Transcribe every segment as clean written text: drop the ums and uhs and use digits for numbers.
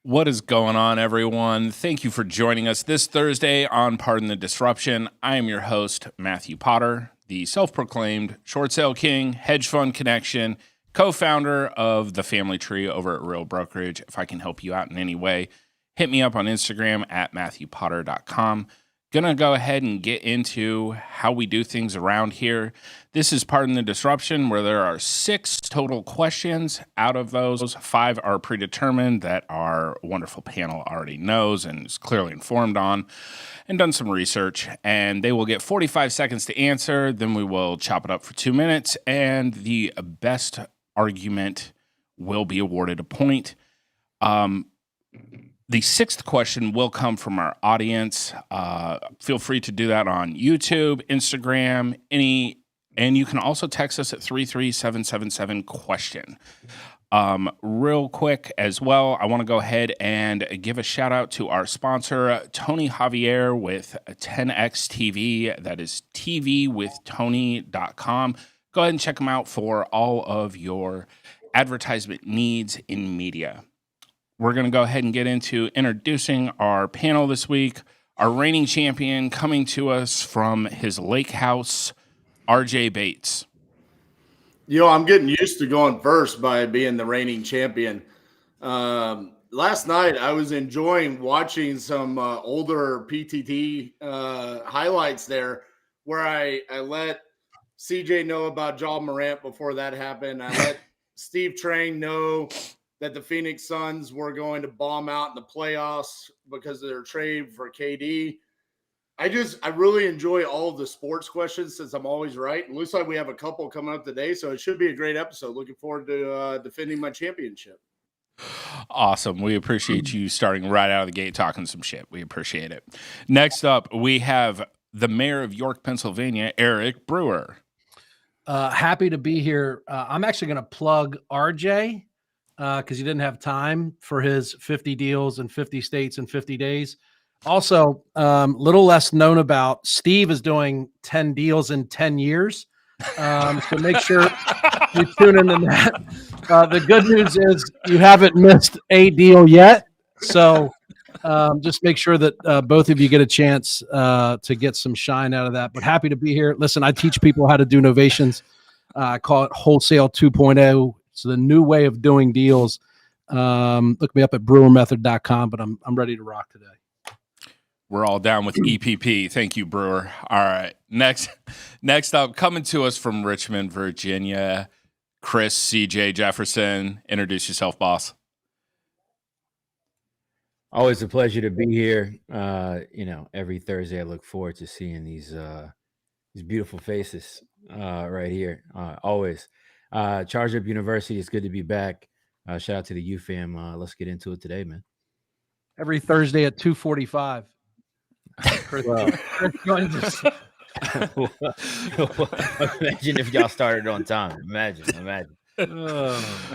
What is going on, everyone? Thank you for joining us this Thursday on Pardon the Disruption. I am your host, Matthew Potter, the self-proclaimed short sale king, hedge fund connection, co-founder of the family tree over at Real Brokerage. If I can help you out in any way, hit me up on Instagram at matthewpotter.com. Gonna go ahead and get into how we do things around here. This is Pardon the Disruption, where there are 6 total questions. Out of those, 5 are predetermined that our wonderful panel already knows and is clearly informed on and done some research. And they will get 45 seconds to answer. Then we will chop it up for 2 minutes, and the best argument will be awarded a point. The 6th question will come from our audience. Feel free to do that on YouTube, Instagram, and you can also text us at 33777-question. Real quick as well, I want to go ahead and give a shout out to our sponsor, Tony Javier with 10X TV. That is tvwithtony.com. Go ahead and check them out for all of your advertisement needs in media. We're going to go ahead and get into introducing our panel this week. Our reigning champion coming to us from his lake house, RJ Bates. I'm getting used to going first by being the reigning champion. Last night, I was enjoying watching some older PTT highlights there where I let CJ know about Ja Morant before that happened. I let Steve Trang know that the Phoenix Suns were going to bomb out in the playoffs because of their trade for KD. I really enjoy all of the sports questions since I'm always right. It looks like we have a couple coming up today, so it should be a great episode. Looking forward to defending my championship. Awesome. We appreciate you starting right out of the gate talking some shit. We appreciate it. Next up, we have the mayor of York, Pennsylvania, Eric Brewer. Happy to be here. I'm actually going to plug RJ because he didn't have time for his 50 deals in 50 states in 50 days. Also, little less known about, Steve is doing 10 deals in 10 years. So make sure you tune into that. The good news is you haven't missed a deal yet. So just make sure that both of you get a chance to get some shine out of that. But happy to be here. Listen, I teach people how to do novations. I call it Wholesale 2.0. It's the new way of doing deals. Look me up at brewermethod.com, but I'm ready to rock today. We're all down with EPP. Thank you, Brewer. All right. Next up, coming to us from Richmond, Virginia, Chris CJ Jefferson. Introduce yourself, boss. Always a pleasure to be here. Every Thursday I look forward to seeing these beautiful faces right here. Always. Charge Up University, it's good to be back. Shout out to the U fam. Let's get into it today, man. Every Thursday at 2:45. Well, Chris joins us. Imagine if y'all started on time. Imagine.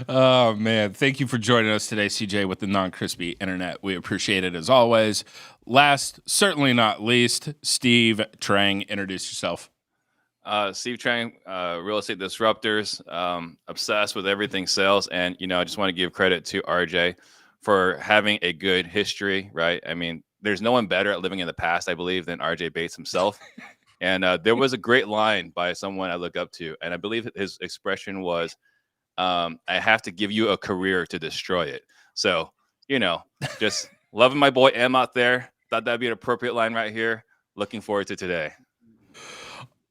Oh, man. Thank you for joining us today, CJ, with the non-crispy internet. We appreciate it as always. Last, certainly not least, Steve Trang. Introduce yourself. Steve Trang, Real Estate Disruptors, obsessed with everything sales. And, I just want to give credit to RJ for having a good history, right? I mean, there's no one better at living in the past, I believe, than RJ Bates himself. And there was a great line by someone I look up to, and I believe his expression was, I have to give you a career to destroy it. So, just loving my boy M out there. Thought that'd be an appropriate line right here. Looking forward to today.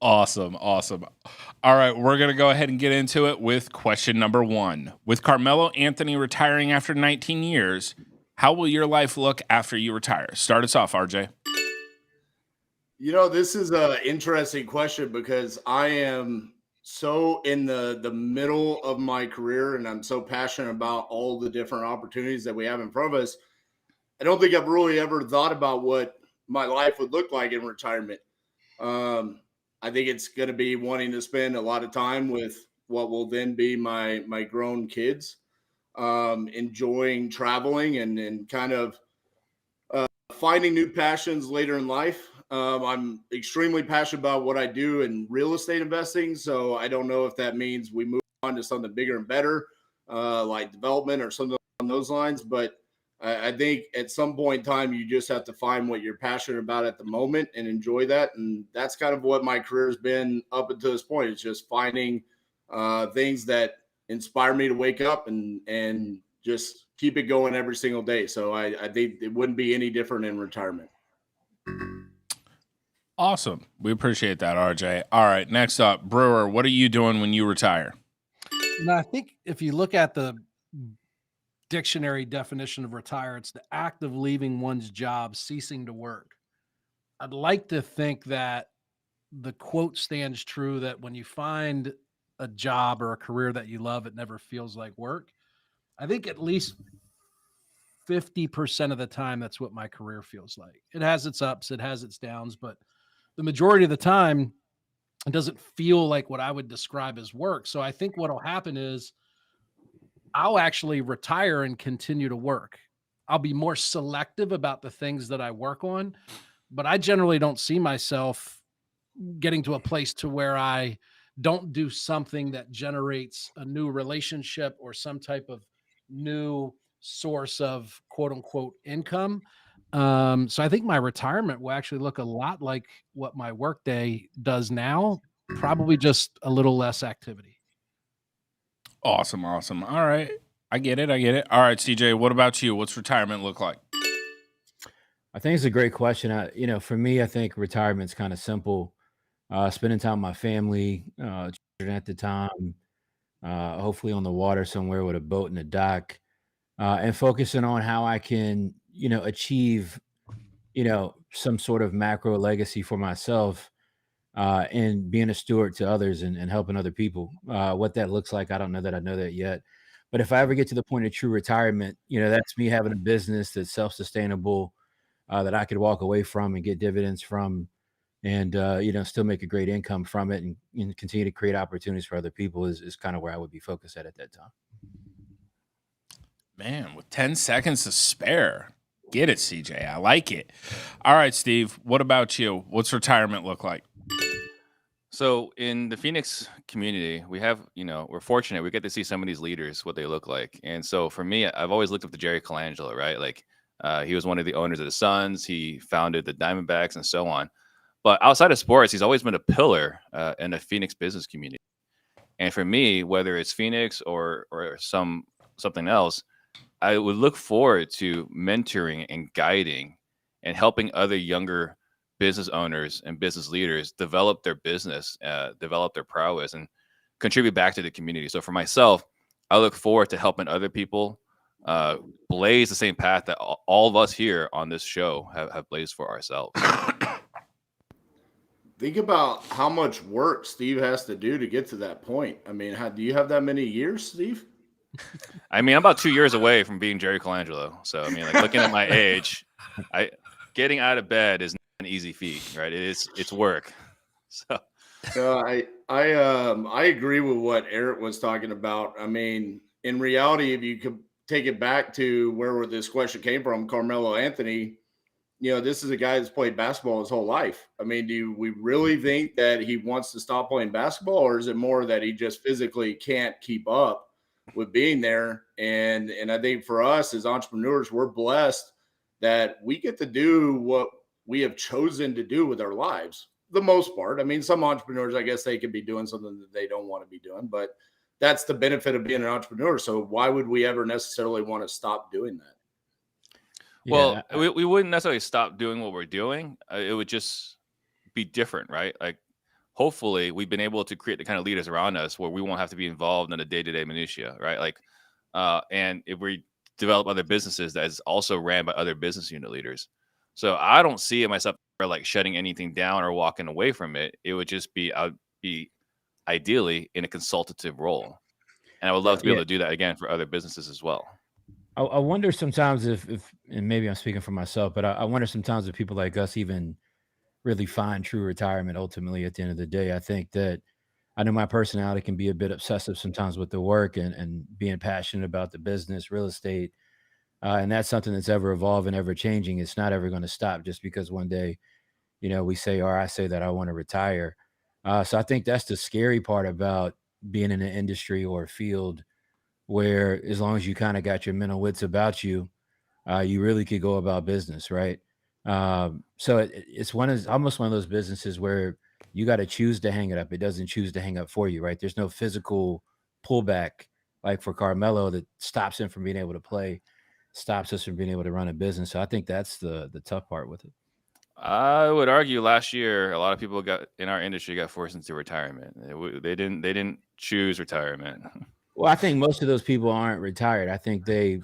Awesome. All right, we're going to go ahead and get into it with question number 1. With Carmelo Anthony retiring after 19 years, how will your life look after you retire? Start us off, RJ. This is an interesting question because I am so in the middle of my career and I'm so passionate about all the different opportunities that we have in front of us. I don't think I've really ever thought about what my life would look like in retirement. I think it's going to be wanting to spend a lot of time with what will then be my grown kids, enjoying traveling and kind of finding new passions later in life. I'm extremely passionate about what I do in real estate investing, so I don't know if that means we move on to something bigger and better, like development or something on those lines. But I think at some point in time, you just have to find what you're passionate about at the moment and enjoy that. And that's kind of what my career has been up until this point. It's just finding things that inspire me to wake up and just keep it going every single day. So I think it wouldn't be any different in retirement. Awesome. We appreciate that, RJ. All right, next up, Brewer, what are you doing when you retire? I think if you look at the dictionary definition of retire, it's the act of leaving one's job, ceasing to work. I'd like to think that the quote stands true that when you find a job or a career that you love, it never feels like work. I think at least 50% of the time, that's what my career feels like. It has its ups, it has its downs, but the majority of the time, it doesn't feel like what I would describe as work. So I think what'll happen is I'll actually retire and continue to work. I'll be more selective about the things that I work on, but I generally don't see myself getting to a place to where I don't do something that generates a new relationship or some type of new source of quote unquote income. So I think my retirement will actually look a lot like what my workday does now, probably just a little less activity. Awesome. All right. I get it. All right, CJ, what about you? What's retirement look like? I think it's a great question. For me, I think retirement's kind of simple. Spending time with my family, children at the time, hopefully on the water somewhere with a boat and a dock, and focusing on how I can, achieve, some sort of macro legacy for myself, and being a steward to others and helping other people. What that looks like, I don't know that I know that yet. But if I ever get to the point of true retirement, that's me having a business that's self-sustainable, that I could walk away from and get dividends from, and still make a great income from it, and continue to create opportunities for other people is kind of where I would be focused at that time. Man, with 10 seconds to spare. Get it, CJ. I like it. All right, Steve, what about you? What's retirement look like? So in the Phoenix community, we have, we're fortunate. We get to see some of these leaders, what they look like. And so for me, I've always looked up to Jerry Colangelo, right? Like he was one of the owners of the Suns. He founded the Diamondbacks and so on. But outside of sports, he's always been a pillar in the Phoenix business community. And for me, whether it's Phoenix or something else, I would look forward to mentoring and guiding and helping other younger business owners and business leaders develop their business, develop their prowess, and contribute back to the community. So for myself, I look forward to helping other people blaze the same path that all of us here on this show have blazed for ourselves. Think about how much work Steve has to do to get to that point. I mean, do you have that many years, Steve? I mean, I'm about 2 years away from being Jerry Colangelo. So, I mean, like looking at my age, getting out of bed is not an easy feat, right? It's work. So, I agree with what Eric was talking about. I mean, in reality, if you could take it back to where this question came from, Carmelo Anthony, this is a guy that's played basketball his whole life. I mean, do we really think that he wants to stop playing basketball, or is it more that he just physically can't keep up with being there? And I think for us as entrepreneurs, we're blessed that we get to do what we have chosen to do with our lives, the most part. I mean, some entrepreneurs, I guess they could be doing something that they don't want to be doing, but that's the benefit of being an entrepreneur. So why would we ever necessarily want to stop doing that? Well, we wouldn't necessarily stop doing what we're doing. It would just be different, right? Like, hopefully, we've been able to create the kind of leaders around us where we won't have to be involved in the day-to-day minutia, right? Like, and if we develop other businesses that is also ran by other business unit leaders. So I don't see myself like shutting anything down or walking away from it. It would just be, I'd be ideally in a consultative role. And I would love to be able to do that again for other businesses as well. I wonder sometimes if and maybe I'm speaking for myself, but I wonder sometimes if people like us even really find true retirement ultimately at the end of the day. I think that I know my personality can be a bit obsessive sometimes with the work and being passionate about the business, real estate. And that's something that's ever evolving, ever changing. It's not ever going to stop just because one day, we say, or I say that I want to retire. So I think that's the scary part about being in an industry or a field where as long as you kind of got your mental wits about you, you really could go about business, right? So it's almost one of those businesses where you got to choose to hang it up. It doesn't choose to hang up for you, right? There's no physical pullback like for Carmelo that stops him from being able to play, stops us from being able to run a business. So I think that's the tough part with it. I would argue last year a lot of people in our industry got forced into retirement. They didn't choose retirement. Well, I think most of those people aren't retired. I think they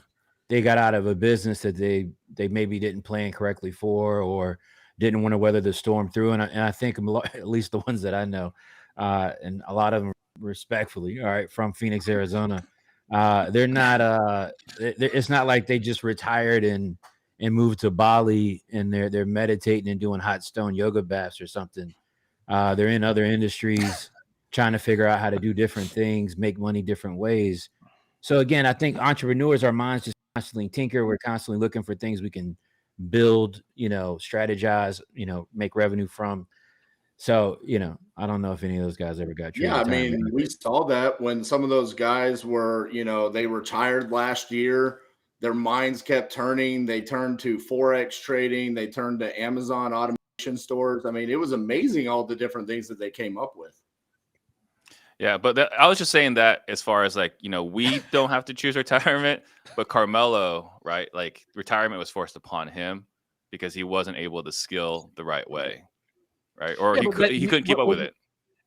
got out of a business that they maybe didn't plan correctly for, or didn't want to weather the storm through. And I think at least the ones that I know, and a lot of them respectfully, all right, from Phoenix, Arizona, they're not. It's not like they just retired and moved to Bali and they're meditating and doing hot stone yoga baths or something. They're in other industries, trying to figure out how to do different things, make money different ways. So again, I think entrepreneurs, our minds just constantly tinker. We're constantly looking for things we can build, strategize, make revenue from. So, I don't know if any of those guys ever got true retirement. I mean, we saw that when some of those guys were, they retired last year. Their minds kept turning. They turned to Forex trading. They turned to Amazon automation stores. I mean, it was amazing all the different things that they came up with. Yeah, but I was just saying that as far as we don't have to choose retirement, but Carmelo, right? Like retirement was forced upon him because he wasn't able to skill the right way, right? Or he couldn't keep up with it.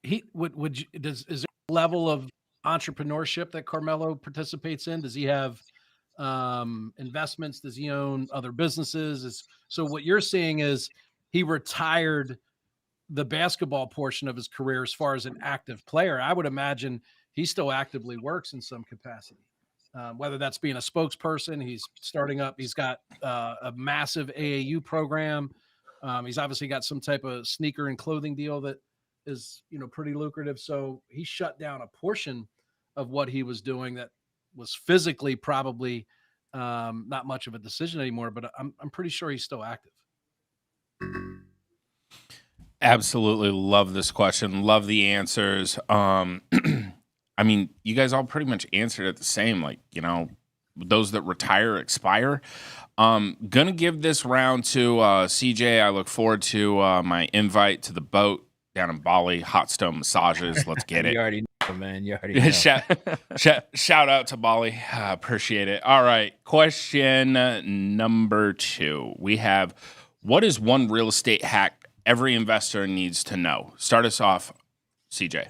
Is there a level of entrepreneurship that Carmelo participates in? Does he have investments? Does he own other businesses? So what you're seeing is he retired the basketball portion of his career as far as an active player. I would imagine he still actively works in some capacity, whether that's being a spokesperson. He's starting up. He's got a massive AAU program. He's obviously got some type of sneaker and clothing deal that is, pretty lucrative. So he shut down a portion of what he was doing that was physically probably not much of a decision anymore, but I'm pretty sure he's still active. Absolutely love this question. Love the answers. I mean, you guys all pretty much answered it the same. Like, those that retire expire. Gonna give this round to CJ. I look forward to my invite to the boat down in Bali, hot stone massages. Let's get it. You already know, man. You already know. Shout out to Bali. Appreciate it. All right. Question number 2. We have, what is one real estate hack every investor needs to know? Start us off, CJ.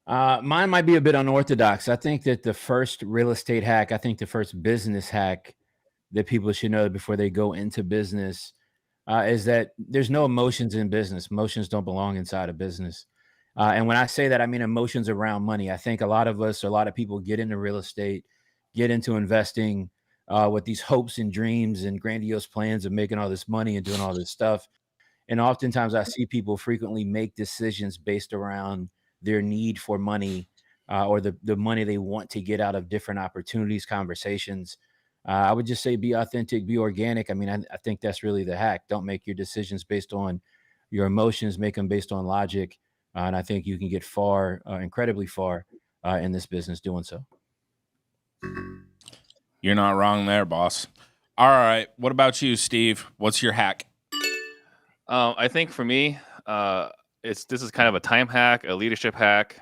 Mine might be a bit unorthodox. I think that the first real estate hack, the first business hack that people should know before they go into business is that there's no emotions in business. Emotions don't belong inside a business. And when I say that, I mean emotions around money. I think a lot of people get into real estate, get into investing with these hopes and dreams and grandiose plans of making all this money and doing all this stuff. And oftentimes I see people frequently make decisions based around their need for money or the money they want to get out of different opportunities, conversations. I would just say be authentic, be organic. I mean, I think that's really the hack. Don't make your decisions based on your emotions, make them based on logic. And I think you can get far, incredibly far in this business doing so. You're not wrong there, boss. All right. What about you, Steve? What's your hack? I think for me, this is kind of a time hack, a leadership hack.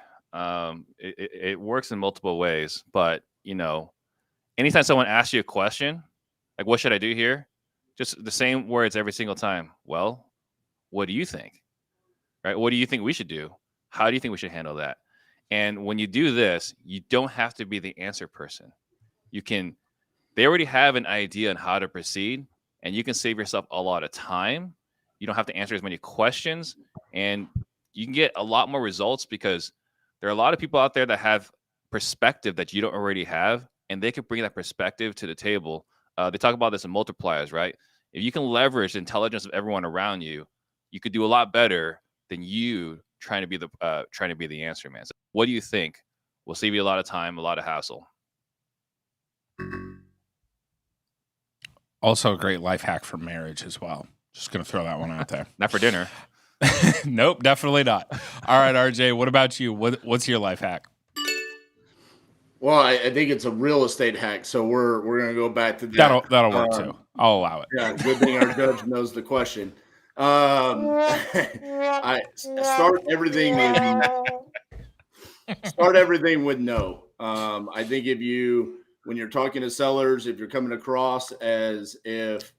It works in multiple ways, but anytime someone asks you a question, like what should I do here? Just the same words every single time. Well, what do you think? Right? What do you think we should do? How do you think we should handle that? And when you do this, you don't have to be the answer person. They already have an idea on how to proceed, and you can save yourself a lot of time. You don't have to answer as many questions, and you can get a lot more results because there are a lot of people out there that have perspective that you don't already have, and they can bring that perspective to the table. They talk about this in multipliers, right? If you can leverage the intelligence of everyone around you, you could do a lot better than you trying to be the answer man. So what do you think will save you a lot of time, a lot of hassle? Also a great life hack for marriage as well. Just going to throw that one out there. Not for dinner. Nope, definitely not. All right, RJ, what about you? What's your life hack? Well, I think it's a real estate hack, so we're gonna go back to that. That'll work too. I'll allow it. Yeah, good thing our judge knows the question. I start everything with no. I think when you're talking to sellers, if you're coming across as if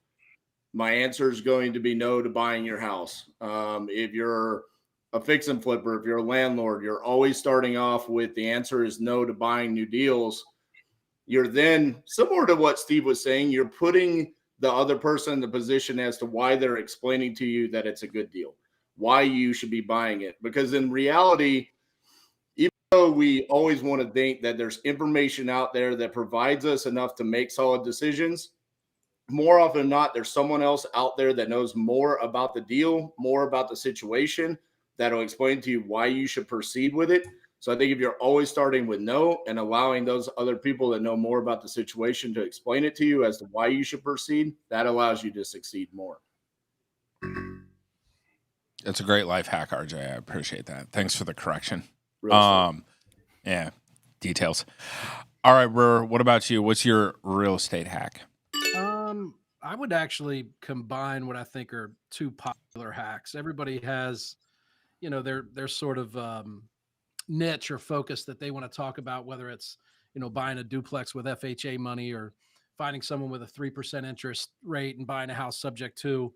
my answer is going to be no to buying your house, if you're a fix and flipper, if you're a landlord, you're always starting off with the answer is no to buying new deals. You're then, similar to what Steve was saying, you're putting the other person in the position as to why they're explaining to you that it's a good deal, why you should be buying it. Because in reality, even though we always want to think that there's information out there that provides us enough to make solid decisions, more often than not, there's someone else out there that knows more about the deal, more about the situation, that'll explain to you why you should proceed with it. So I think if you're always starting with no and allowing those other people that know more about the situation to explain it to you as to why you should proceed, that allows you to succeed more. It's a great life hack, RJ. I appreciate that. Thanks for the correction. Yeah, details. All right, Brewer, what about you? What's your real estate hack? I would actually combine what I think are two popular hacks. Everybody has, their sort of niche or focus that they want to talk about, whether it's, buying a duplex with FHA money or finding someone with a 3% interest rate and buying a house subject to.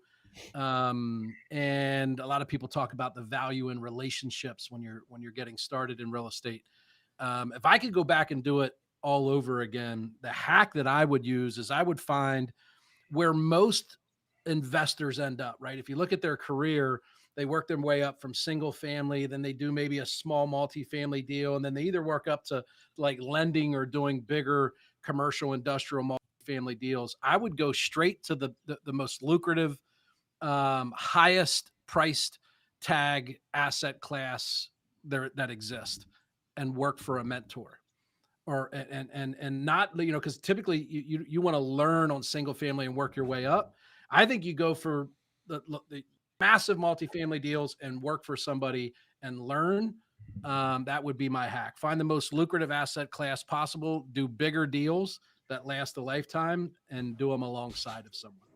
And a lot of people talk about the value in relationships when you're getting started in real estate. If I could go back and do it all over again, the hack that I would use is I would find where most investors end up, right? If you look at their career, they work their way up from single family, then they do maybe a small multifamily deal, and then they either work up to like lending or doing bigger commercial, industrial multifamily deals. I would go straight to the most lucrative, highest priced tag asset class there that exists and work for a mentor. Or and not, because typically you want to learn on single family and work your way up. I think you go for the massive multifamily deals and work for somebody and learn. That would be my hack. Find the most lucrative asset class possible, do bigger deals that last a lifetime, and do them alongside of someone.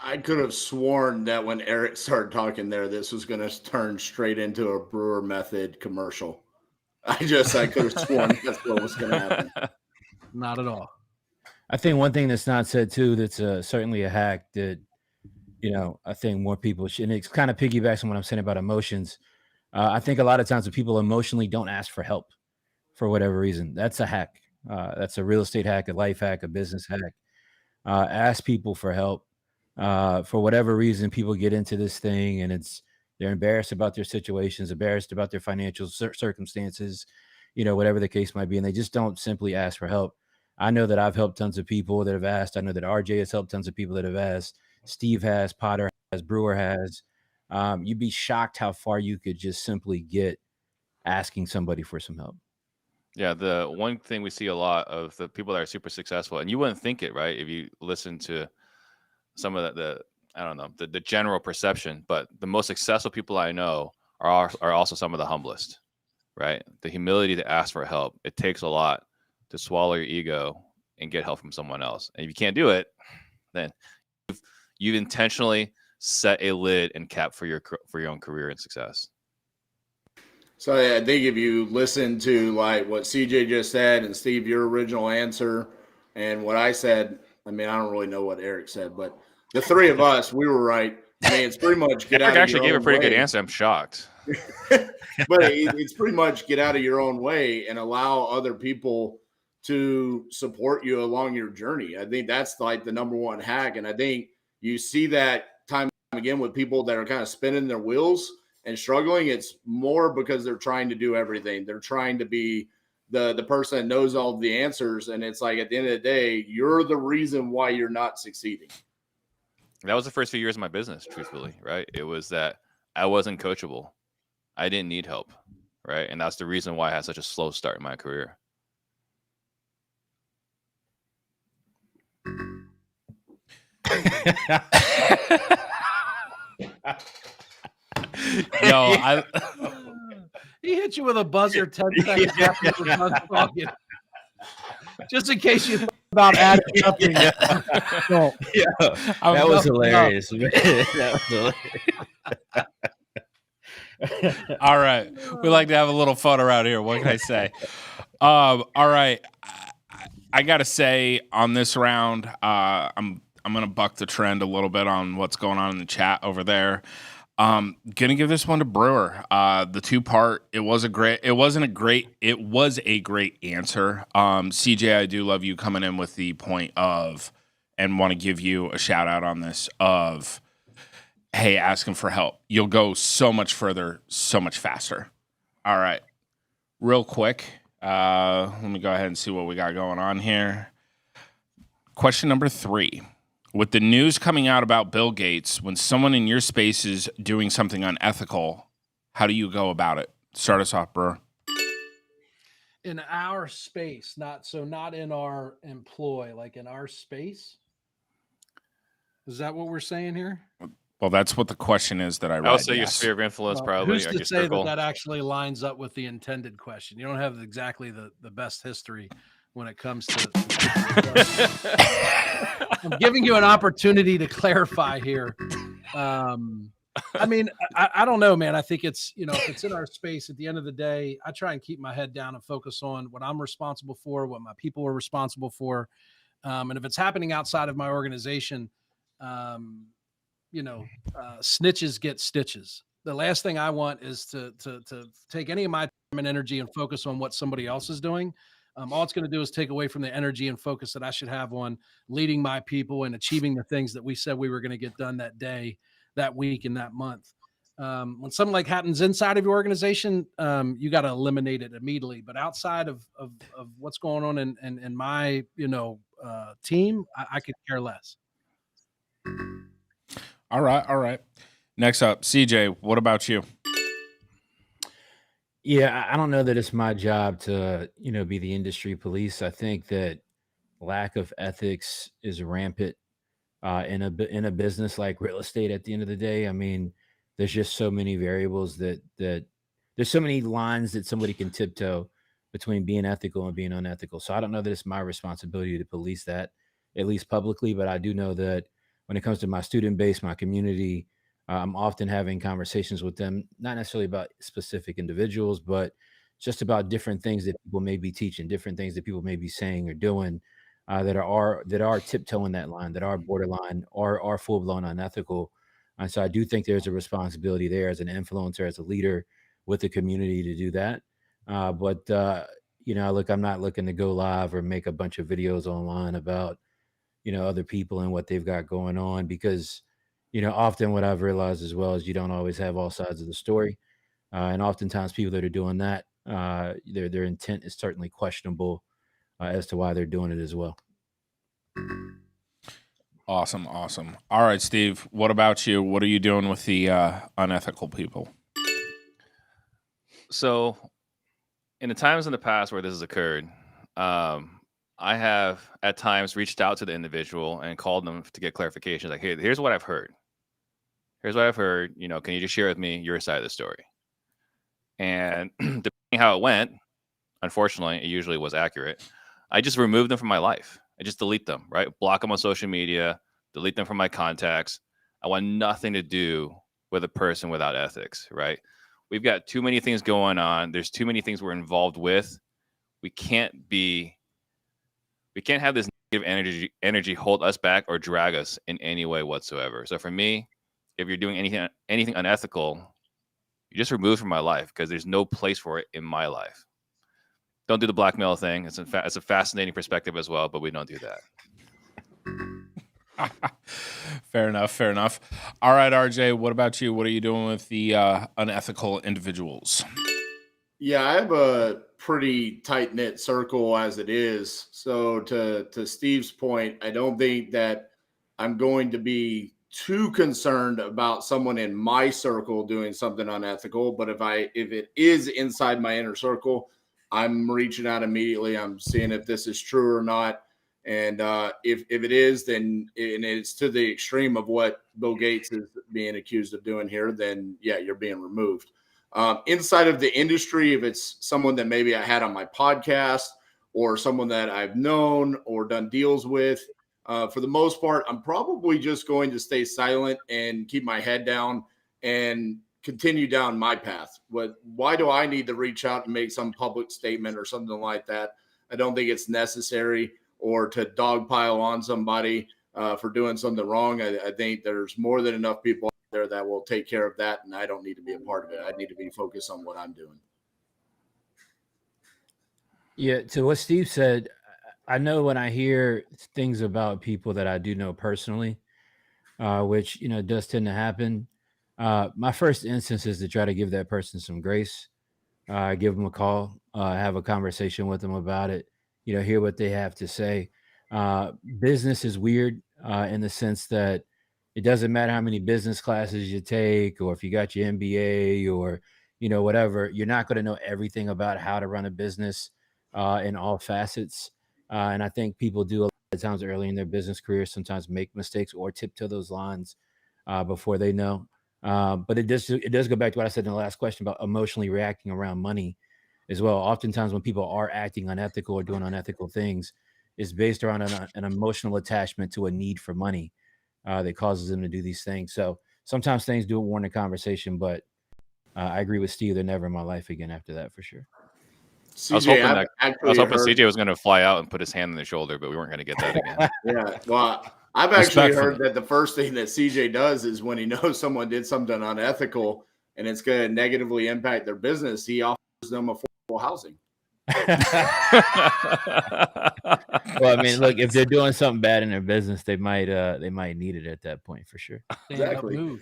I could have sworn that when Eric started talking there, this was going to turn straight into a Brewer Method commercial. I could have sworn that's what was going to happen. Not at all. I think one thing that's not said too, that's certainly a hack that, I think more people should, and it kind of piggybacks on what I'm saying about emotions. I think a lot of times when people emotionally don't ask for help for whatever reason, that's a hack. That's a real estate hack, a life hack, a business hack. Ask people for help. For whatever reason, people get into this thing and they're embarrassed about their situations, embarrassed about their financial circumstances, whatever the case might be. And they just don't simply ask for help. I know that I've helped tons of people that have asked. I know that RJ has helped tons of people that have asked. Steve has, Potter has, Brewer has. You'd be shocked how far you could just simply get asking somebody for some help. Yeah, the one thing we see a lot of the people that are super successful, and you wouldn't think it, right? If you listen to some of the general perception, but the most successful people I know are also some of the humblest, right? The humility to ask for help. It takes a lot to swallow your ego and get help from someone else. And if you can't do it, then you've intentionally set a lid and cap for your own career and success. So I think if you listen to like what CJ just said and Steve, your original answer and what I said, I mean, I don't really know what Eric said, but the three of us, we were right. I mean, it's pretty much get out of your own way. Eric actually gave a pretty good answer. I'm shocked. But it's pretty much get out of your own way and allow other people to support you along your journey. I think that's like the number one hack. And I think you see that time and again with people that are kind of spinning their wheels and struggling. It's more because they're trying to do everything. They're trying to be the person that knows all of the answers. And it's like, at the end of the day, you're the reason why you're not succeeding. That was the first few years of my business, truthfully, right? It was that I wasn't coachable. I didn't need help, right? And that's the reason why I had such a slow start in my career. Yo, He hit you with a buzzer 10 seconds after you were done talking. Just in case you thought about adding something. No. Yeah, that was hilarious, man. That was hilarious. All right. We like to have a little fun around here. What can I say? All right. I got to say on this round, I'm going to buck the trend a little bit on what's going on in the chat over there. Going to give this one to Brewer. The two-part, it was a great answer. CJ, I do love you coming in with the point of, and want to give you a shout out on this of, hey, asking for help. You'll go so much further, so much faster. All right. Real quick, let me go ahead and see what we got going on here. Question number 3. With the news coming out about Bill Gates, when someone in your space is doing something unethical, how do you go about it? Start us off, Brewer. In our space, not in our employ, like in our space. Is that what we're saying here? Well, that's what the question is that I read. Also, your sphere of influence, probably. Who's or to your say circle. that actually lines up with the intended question? You don't have exactly the best history when it comes to I'm giving you an opportunity to clarify here. I mean, I don't know, man. I think it's, if it's in our space, at the end of the day, I try and keep my head down and focus on what I'm responsible for, what my people are responsible for. And if it's happening outside of my organization, snitches get stitches. The last thing I want is to take any of my time and energy and focus on what somebody else is doing. All it's going to do is take away from the energy and focus that I should have on leading my people and achieving the things that we said we were going to get done that day, that week, and that month. When something like happens inside of your organization, you got to eliminate it immediately. But outside of what's going on in my team, I could care less. All right. Next up, CJ, what about you? Yeah, I don't know that it's my job to, be the industry police. I think that lack of ethics is rampant in a business like real estate. At the end of the day, I mean, there's just so many variables that there's so many lines that somebody can tiptoe between being ethical and being unethical. So I don't know that it's my responsibility to police that, at least publicly. But I do know that when it comes to my student base, my community, I'm often having conversations with them, not necessarily about specific individuals, but just about different things that people may be teaching, different things that people may be saying or doing that are tiptoeing that line, that are borderline or are full blown unethical. And so I do think there's a responsibility there as an influencer, as a leader with the community to do that. But look, I'm not looking to go live or make a bunch of videos online about other people and what they've got going on, because often what I've realized as well is you don't always have all sides of the story. And oftentimes people that are doing that, their intent is certainly questionable as to why they're doing it as well. Awesome. All right, Steve, what about you? What are you doing with the unethical people? So, in the times in the past where this has occurred, I have at times reached out to the individual and called them to get clarification. Like, hey, here's what I've heard. Can you just share with me your side of the story? And depending how it went, unfortunately, it usually was accurate. I just removed them from my life. I just delete them, right? Block them on social media, delete them from my contacts. I want nothing to do with a person without ethics, right? We've got too many things going on. There's too many things we're involved with. We can't have this negative energy hold us back or drag us in any way whatsoever. So for me, if you're doing anything unethical, you just remove from my life, because there's no place for it in my life. Don't do the blackmail thing. It's a fascinating perspective as well, but we don't do that. Fair enough. All right, RJ, what about you? What are you doing with the unethical individuals? Yeah, I have a pretty tight-knit circle as it is. So to Steve's point, I don't think that I'm going to be too concerned about someone in my circle doing something unethical. But if it is inside my inner circle, I'm reaching out immediately. I'm seeing if this is true or not. And if it is, then and it's to the extreme of what Bill Gates is being accused of doing here, then yeah, you're being removed. Inside of the industry, if it's someone that maybe I had on my podcast or someone that I've known or done deals with, for the most part, I'm probably just going to stay silent and keep my head down and continue down my path. Why do I need to reach out and make some public statement or something like that? I don't think it's necessary, or to dogpile on somebody for doing something wrong. I think there's more than enough people out there that will take care of that, and I don't need to be a part of it. I need to be focused on what I'm doing. Yeah, to what Steve said, I know when I hear things about people that I do know personally, which does tend to happen. My first instance is to try to give that person some grace. Give them a call, have a conversation with them about it. Hear what they have to say. Business is weird in the sense that it doesn't matter how many business classes you take, or if you got your MBA or whatever. You're not going to know everything about how to run a business in all facets. And I think people do a lot of times early in their business career sometimes make mistakes or tiptoe those lines before they know. But it does go back to what I said in the last question about emotionally reacting around money as well. Oftentimes when people are acting unethical or doing unethical things, it's based around an emotional attachment to a need for money that causes them to do these things. So sometimes things do warrant a conversation, but I agree with Steve. They're never in my life again after that, for sure. CJ, I was hoping CJ was going to fly out and put his hand on the shoulder, but we weren't going to get that again. Yeah, well, I've actually heard that the first thing that CJ does is when he knows someone did something unethical and it's going to negatively impact their business, he offers them affordable housing. Well, I mean, look, if they're doing something bad in their business, they might need it at that point, for sure. Exactly.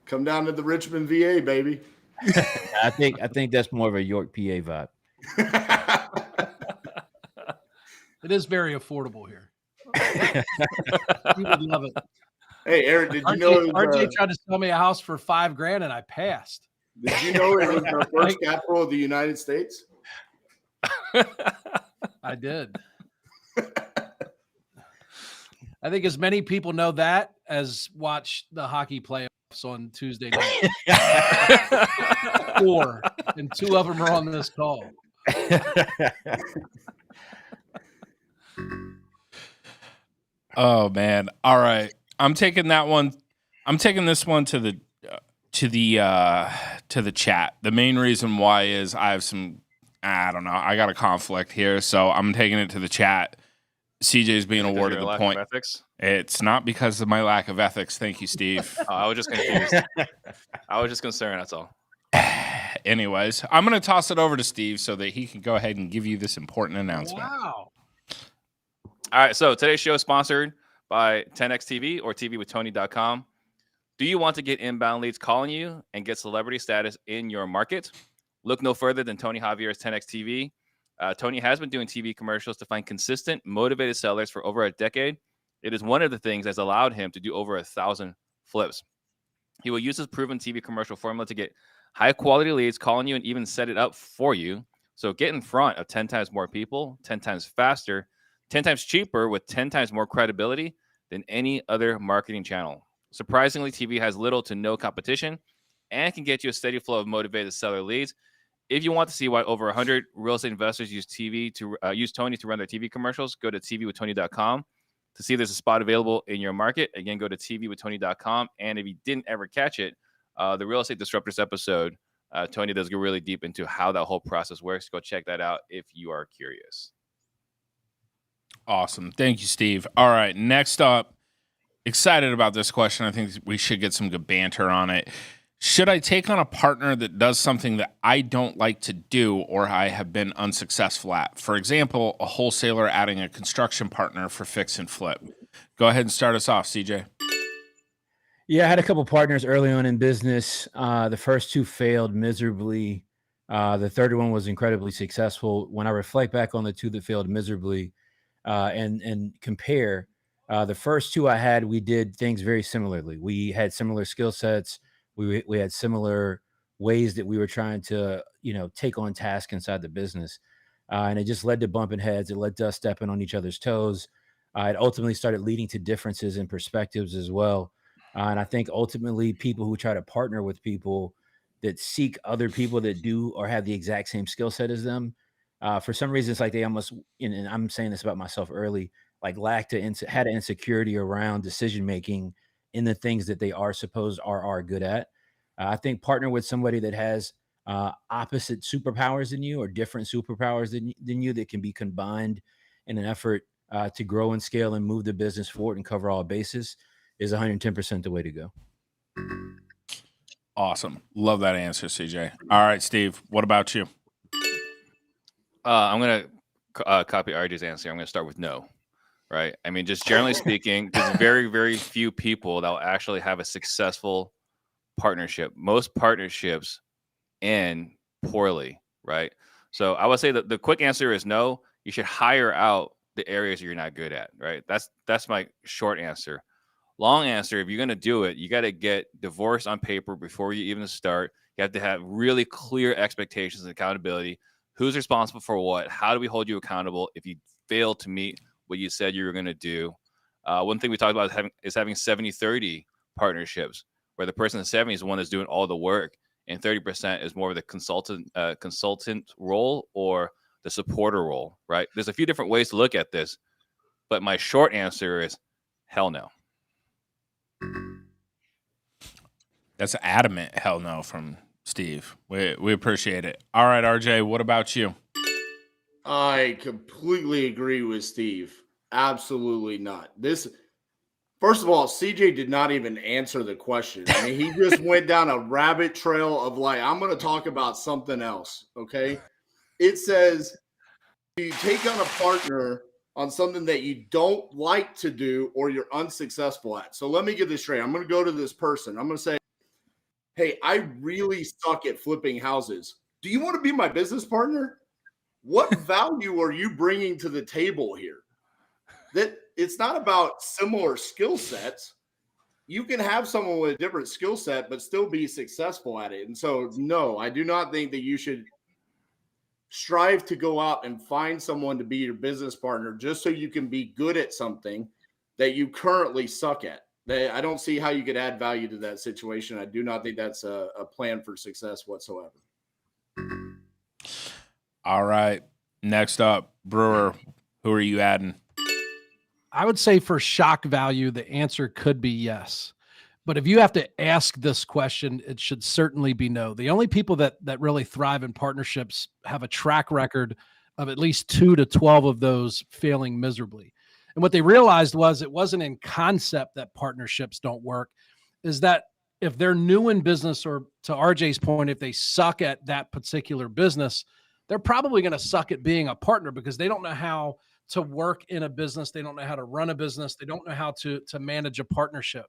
Come down to the Richmond, VA, baby. I think that's more of a York, PA vibe. It is very affordable here. People love it. Hey, Aaron, did you know RJ tried to sell me a house for $5,000 and I passed? Did you know it was the first capital of the United States? I did. I think as many people know that as watch the hockey playoffs on Tuesday night. 4, and 2 of them are on this call. Oh man! All right, I'm taking that one. I'm taking this one to the chat. The main reason why is I have some. I don't know. I got a conflict here, so I'm taking it to the chat. CJ's being awarded the point. It's not because of my lack of ethics. Thank you, Steve. I was just confused. I was just concerned. That's all. Anyways, I'm going to toss it over to Steve so that he can go ahead and give you this important announcement. Wow. All right. So today's show is sponsored by 10X TV or TVWithTony.com. Do you want to get inbound leads calling you and get celebrity status in your market? Look no further than Tony Javier's 10X TV. Tony has been doing TV commercials to find consistent, motivated sellers for over a decade. It is one of the things that's allowed him to do over 1,000 flips. He will use his proven TV commercial formula to get high-quality leads calling you and even set it up for you. So get in front of 10 times more people, 10 times faster, 10 times cheaper, with 10 times more credibility than any other marketing channel. Surprisingly, TV has little to no competition and can get you a steady flow of motivated seller leads. If you want to see why over 100 real estate investors use Tony to run their TV commercials, go to TVWithTony.com to see if there's a spot available in your market. Again, go to TVWithTony.com. And if you didn't ever catch it, the Real Estate Disruptors episode, Tony does go really deep into how that whole process works. Go check that out if you are curious. Awesome. Thank you, Steve. All right, next up, excited about this question. I think we should get some good banter on it. Should I take on a partner that does something that I don't like to do or I have been unsuccessful at? For example, a wholesaler adding a construction partner for fix and flip. Go ahead and start us off, CJ. Yeah, I had a couple partners early on in business. The first 2 failed miserably. The third one was incredibly successful. When I reflect back on the 2 that failed miserably and compare, the first 2 I had, we did things very similarly. We had similar skill sets. We had similar ways that we were trying to, take on tasks inside the business. And it just led to bumping heads. It led to us stepping on each other's toes. It ultimately started leading to differences in perspectives as well. And I think ultimately people who try to partner with people that seek other people that do or have the exact same skill set as them. For some reason, it's like they almost, and I'm saying this about myself early, like had an insecurity around decision making in the things that they are good at. I think partner with somebody that has opposite superpowers than you or different superpowers than you that can be combined in an effort to grow and scale and move the business forward and cover all bases is 110% the way to go. Awesome. Love that answer, CJ. All right, Steve, what about you? I'm going to copy RJ's answer. I'm going to start with no, right? I mean, just generally speaking, there's very, very few people that will actually have a successful partnership. Most partnerships end poorly, right? So I would say that the quick answer is no. You should hire out the areas you're not good at, right? That's my short answer. Long answer, if you're going to do it, you got to get divorce on paper before you even start. You have to have really clear expectations and accountability. Who's responsible for what? How do we hold you accountable if you fail to meet what you said you were going to do? One thing we talked about is having 70-30 partnerships, where the person in 70 is the one that's doing all the work, and 30% is more of the consultant role or the supporter role, right? There's a few different ways to look at this, but my short answer is hell no. That's adamant hell no from Steve. We appreciate it. All right, RJ, what about you? I completely agree with Steve. Absolutely not. First of all, CJ did not even answer the question. I mean, he just went down a rabbit trail of like, I'm going to talk about something else. Okay. It says you take on a partner on something that you don't like to do or you're unsuccessful at. So let me get this straight. I'm going to go to this person. I'm going to say, hey, I really suck at flipping houses. Do you want to be my business partner? What value are you bringing to the table here? That it's not about similar skill sets. You can have someone with a different skill set, but still be successful at it. And so, no, I do not think that you should strive to go out and find someone to be your business partner just so you can be good at something that you currently suck at. I don't see how you could add value to that situation. I do not think that's a plan for success whatsoever. All right. Next up, Brewer, who are you adding? I would say for shock value, the answer could be yes. But if you have to ask this question, it should certainly be no. The only people that really thrive in partnerships have a track record of at least 2 to 12 of those failing miserably. And what they realized was it wasn't in concept that partnerships don't work, is that if they're new in business, or to RJ's point, if they suck at that particular business, they're probably going to suck at being a partner because they don't know how to work in a business. They don't know how to run a business. They don't know how to manage a partnership.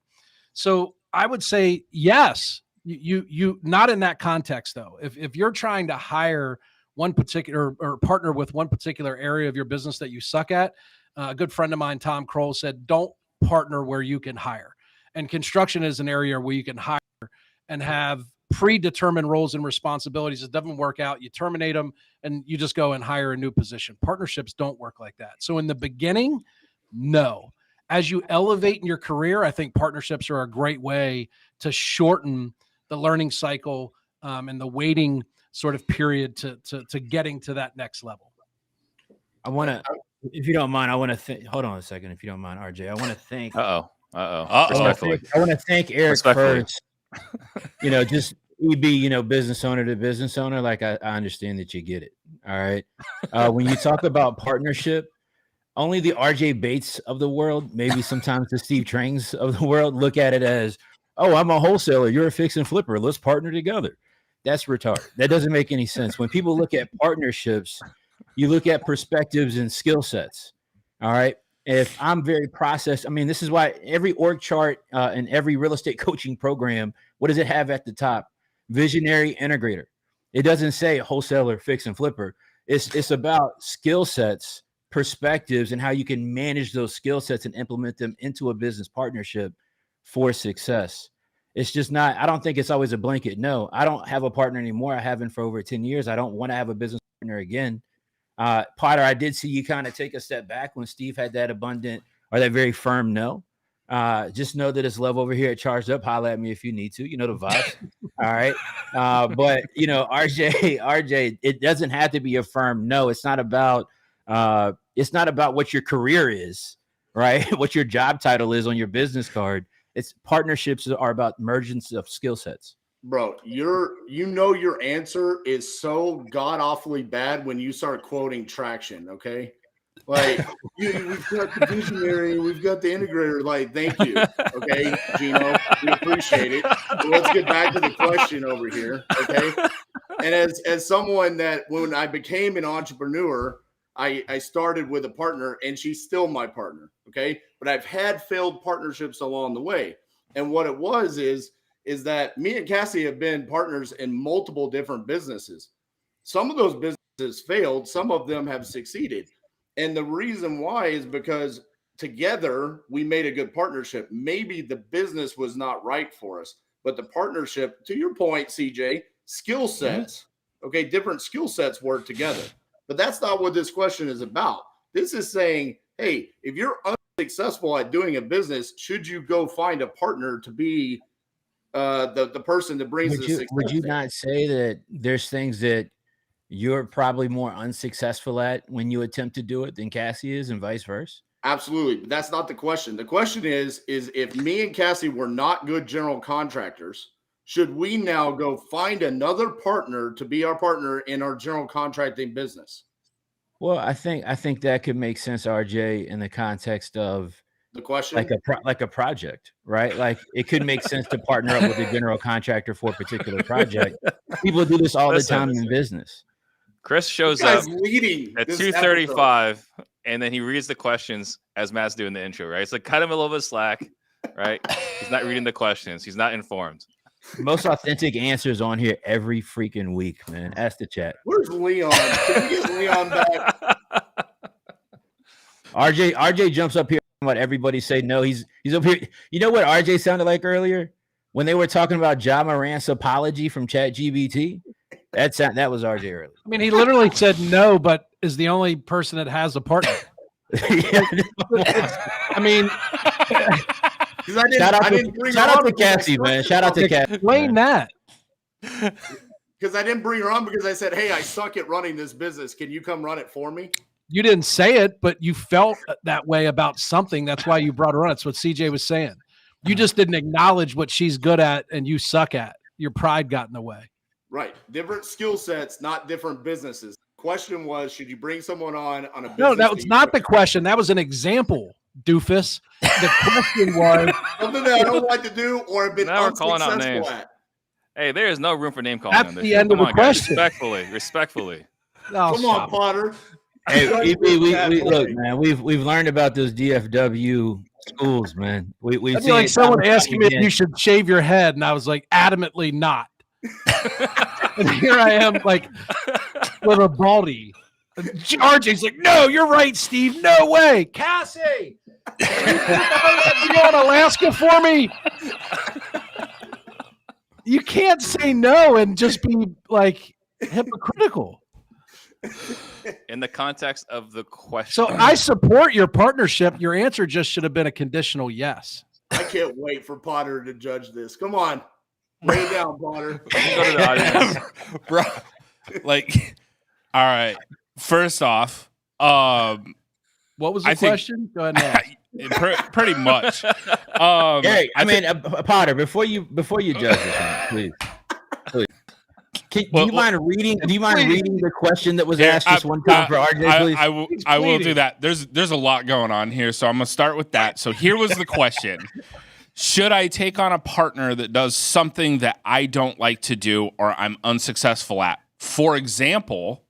So I would say yes, you not in that context though. If you're trying to hire one particular or partner with one particular area of your business that you suck at, a good friend of mine, Tom Kroll, said, don't partner where you can hire. And construction is an area where you can hire and have predetermined roles and responsibilities. It doesn't work out, you terminate them and you just go and hire a new position. Partnerships don't work like that. So in the beginning, no. As you elevate in your career, I think partnerships are a great way to shorten the learning cycle and the waiting sort of period to getting to that next level. I want to, if you don't mind, hold on a second. If you don't mind, RJ, I want to thank, Respectfully. I want to thank Eric first. Just EB, business owner to business owner. Like I understand that you get it. All right. When you talk about partnership, only the RJ Bates of the world, maybe sometimes the Steve Trangs of the world, look at it as, oh, I'm a wholesaler, you're a fix and flipper, let's partner together. That's retarded. That doesn't make any sense. When people look at partnerships, you look at perspectives and skill sets. All right. If I'm very processed, I mean, this is why every org chart and every real estate coaching program, what does it have at the top? Visionary integrator. It doesn't say wholesaler, fix and flipper. It's about skill sets, perspectives, and how you can manage those skill sets and implement them into a business partnership for success. It's just not, I don't think it's always a blanket. No, I don't have a partner anymore. I haven't for over 10 years. I don't want to have a business partner again. Potter, I did see you kind of take a step back when Steve had that abundant or that very firm no. Just know that it's love over here at Charged Up. Holla at me if you need to. You know the vibes. All right. But you know, RJ, it doesn't have to be a firm. No, it's not about what your career is, right? What your job title is on your business card. It's partnerships are about mergence of skill sets. Bro, your answer is so god awfully bad when you start quoting traction. Okay. Like we've got the visionary, we've got the integrator. Like, thank you. Okay, Gino, we appreciate it. But let's get back to the question over here. Okay. And as someone that when I became an entrepreneur, I started with a partner and she's still my partner. Okay. But I've had failed partnerships along the way. And what it was is that me and Cassie have been partners in multiple different businesses. Some of those businesses failed, some of them have succeeded. And the reason why is because together we made a good partnership. Maybe the business was not right for us, but the partnership, to your point, CJ, skill sets, okay, different skill sets work together. But that's not what this question is about. This is saying, hey, if you're unsuccessful at doing a business, should you go find a partner to be the person that brings the success? Would you not say that there's things that you're probably more unsuccessful at when you attempt to do it than Cassie is, and vice versa? Absolutely. But that's not the question. The question is if me and Cassie were not good general contractors, should we now go find another partner to be our partner in our general contracting business? Well, I think that could make sense, RJ, in the context of the question, like a project, right? Like it could make sense to partner up with a general contractor for a particular project. People do this all the time in business. Chris shows up leading at 2:35, and then he reads the questions as Matt's doing the intro, right? It's like cut him a little bit of slack, right? He's not reading the questions. He's not informed. Most authentic answers on here every freaking week, man. Ask the chat. Where's Leon? Can we get Leon back? RJ jumps up here and what everybody say no. He's up here. You know what RJ sounded like earlier when they were talking about Ja Morant's apology from ChatGPT? That was RJ earlier. I mean, he literally said no, but is the only person that has a partner. I mean, shout out to Cassie, man. Shout out to Cassie. Explain that. Because I didn't bring her on because I said, hey, I suck at running this business. Can you come run it for me? You didn't say it, but you felt that way about something. That's why you brought her on. That's what CJ was saying. You just didn't acknowledge what she's good at and you suck at. Your pride got in the way. Right. Different skill sets, not different businesses. Question was, should you bring someone on a business? No, that was not the question. That was an example, doofus. The question was something that I don't like to do or have been unsuccessful at. Hey, there is no room for name calling. That's the end of the question. Respectfully. No, come on, Potter. Hey, we look, man. We've learned about those DFW schools, man. We've seen like someone asking me if you should shave your head, and I was like, adamantly not. And here I am, like with a baldy. RJ's like, no, you're right, Steve. No way, Cassie. You go on Alaska for me. You can't say no and just be like hypocritical. In the context of the question. So I support your partnership. Your answer just should have been a conditional yes. I can't wait for Potter to judge this. Come on. Lay down, Potter. Go to the audience. Bro, like, all right. First off, what was the question? Go ahead. Pretty much. Hey, Potter, before you judge this, please. Do you mind reading the question that was asked just one time for RJ, please? I will do that. There's a lot going on here, so I'm gonna start with that. So here was the question. Should I take on a partner that does something that I don't like to do or I'm unsuccessful at? For example,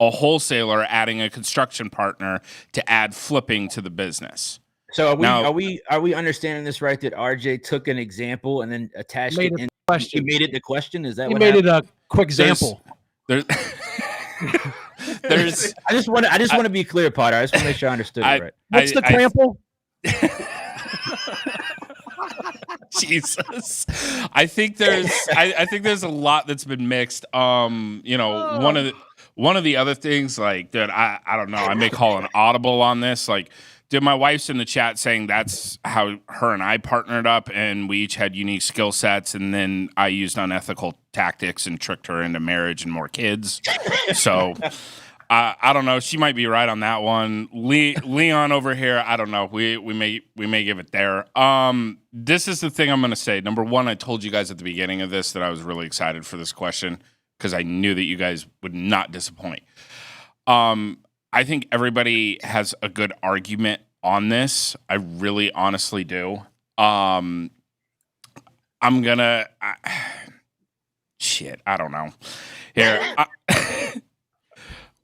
a wholesaler adding a construction partner to add flipping to the business. So are we understanding this right? That RJ took an example and then attached it in question. He made it the question. Is that he what made happened? it a quick example? There's I just want to be clear, Potter. I just want to make sure I understood it right. What's the crample? Jesus. I think there's a lot that's been mixed. One of the other things, like, dude, I don't know. I may call an audible on this. Like, Dude, my wife's in the chat saying that's how her and I partnered up, and we each had unique skill sets, and then I used unethical tactics and tricked her into marriage and more kids. So I don't know. She might be right on that one. Leon over here, I don't know. We may give it there. This is the thing I'm going to say. Number one, I told you guys at the beginning of this that I was really excited for this question because I knew that you guys would not disappoint. I think everybody has a good argument on this. I really honestly do. I'm gonna shit. I don't know. Here,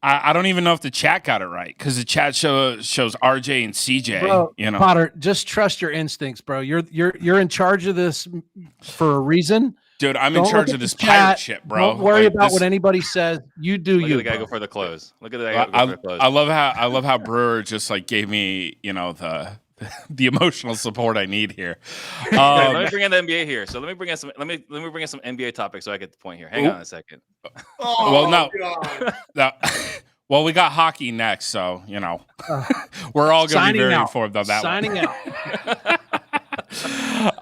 I don't even know if the chat got it right because the chat shows RJ and CJ. Bro, you know, Potter, just trust your instincts, bro. You're in charge of this for a reason. dude. I'm Don't in charge look of at this the pirate chat. shit, bro. Don't worry Like, about this- what anybody says. You do Look you. at the guy bro. go for the close. Look at the guy go for the close. I love how Brewer just like gave me, you know, the emotional support I need here. Okay, let me bring in the NBA here. So let me bring in some NBA topics so I get the point here. Hang on a second. Oh, Well, no. God. Well, we got hockey next, so you know we're all going to be very informed on that. Signing out.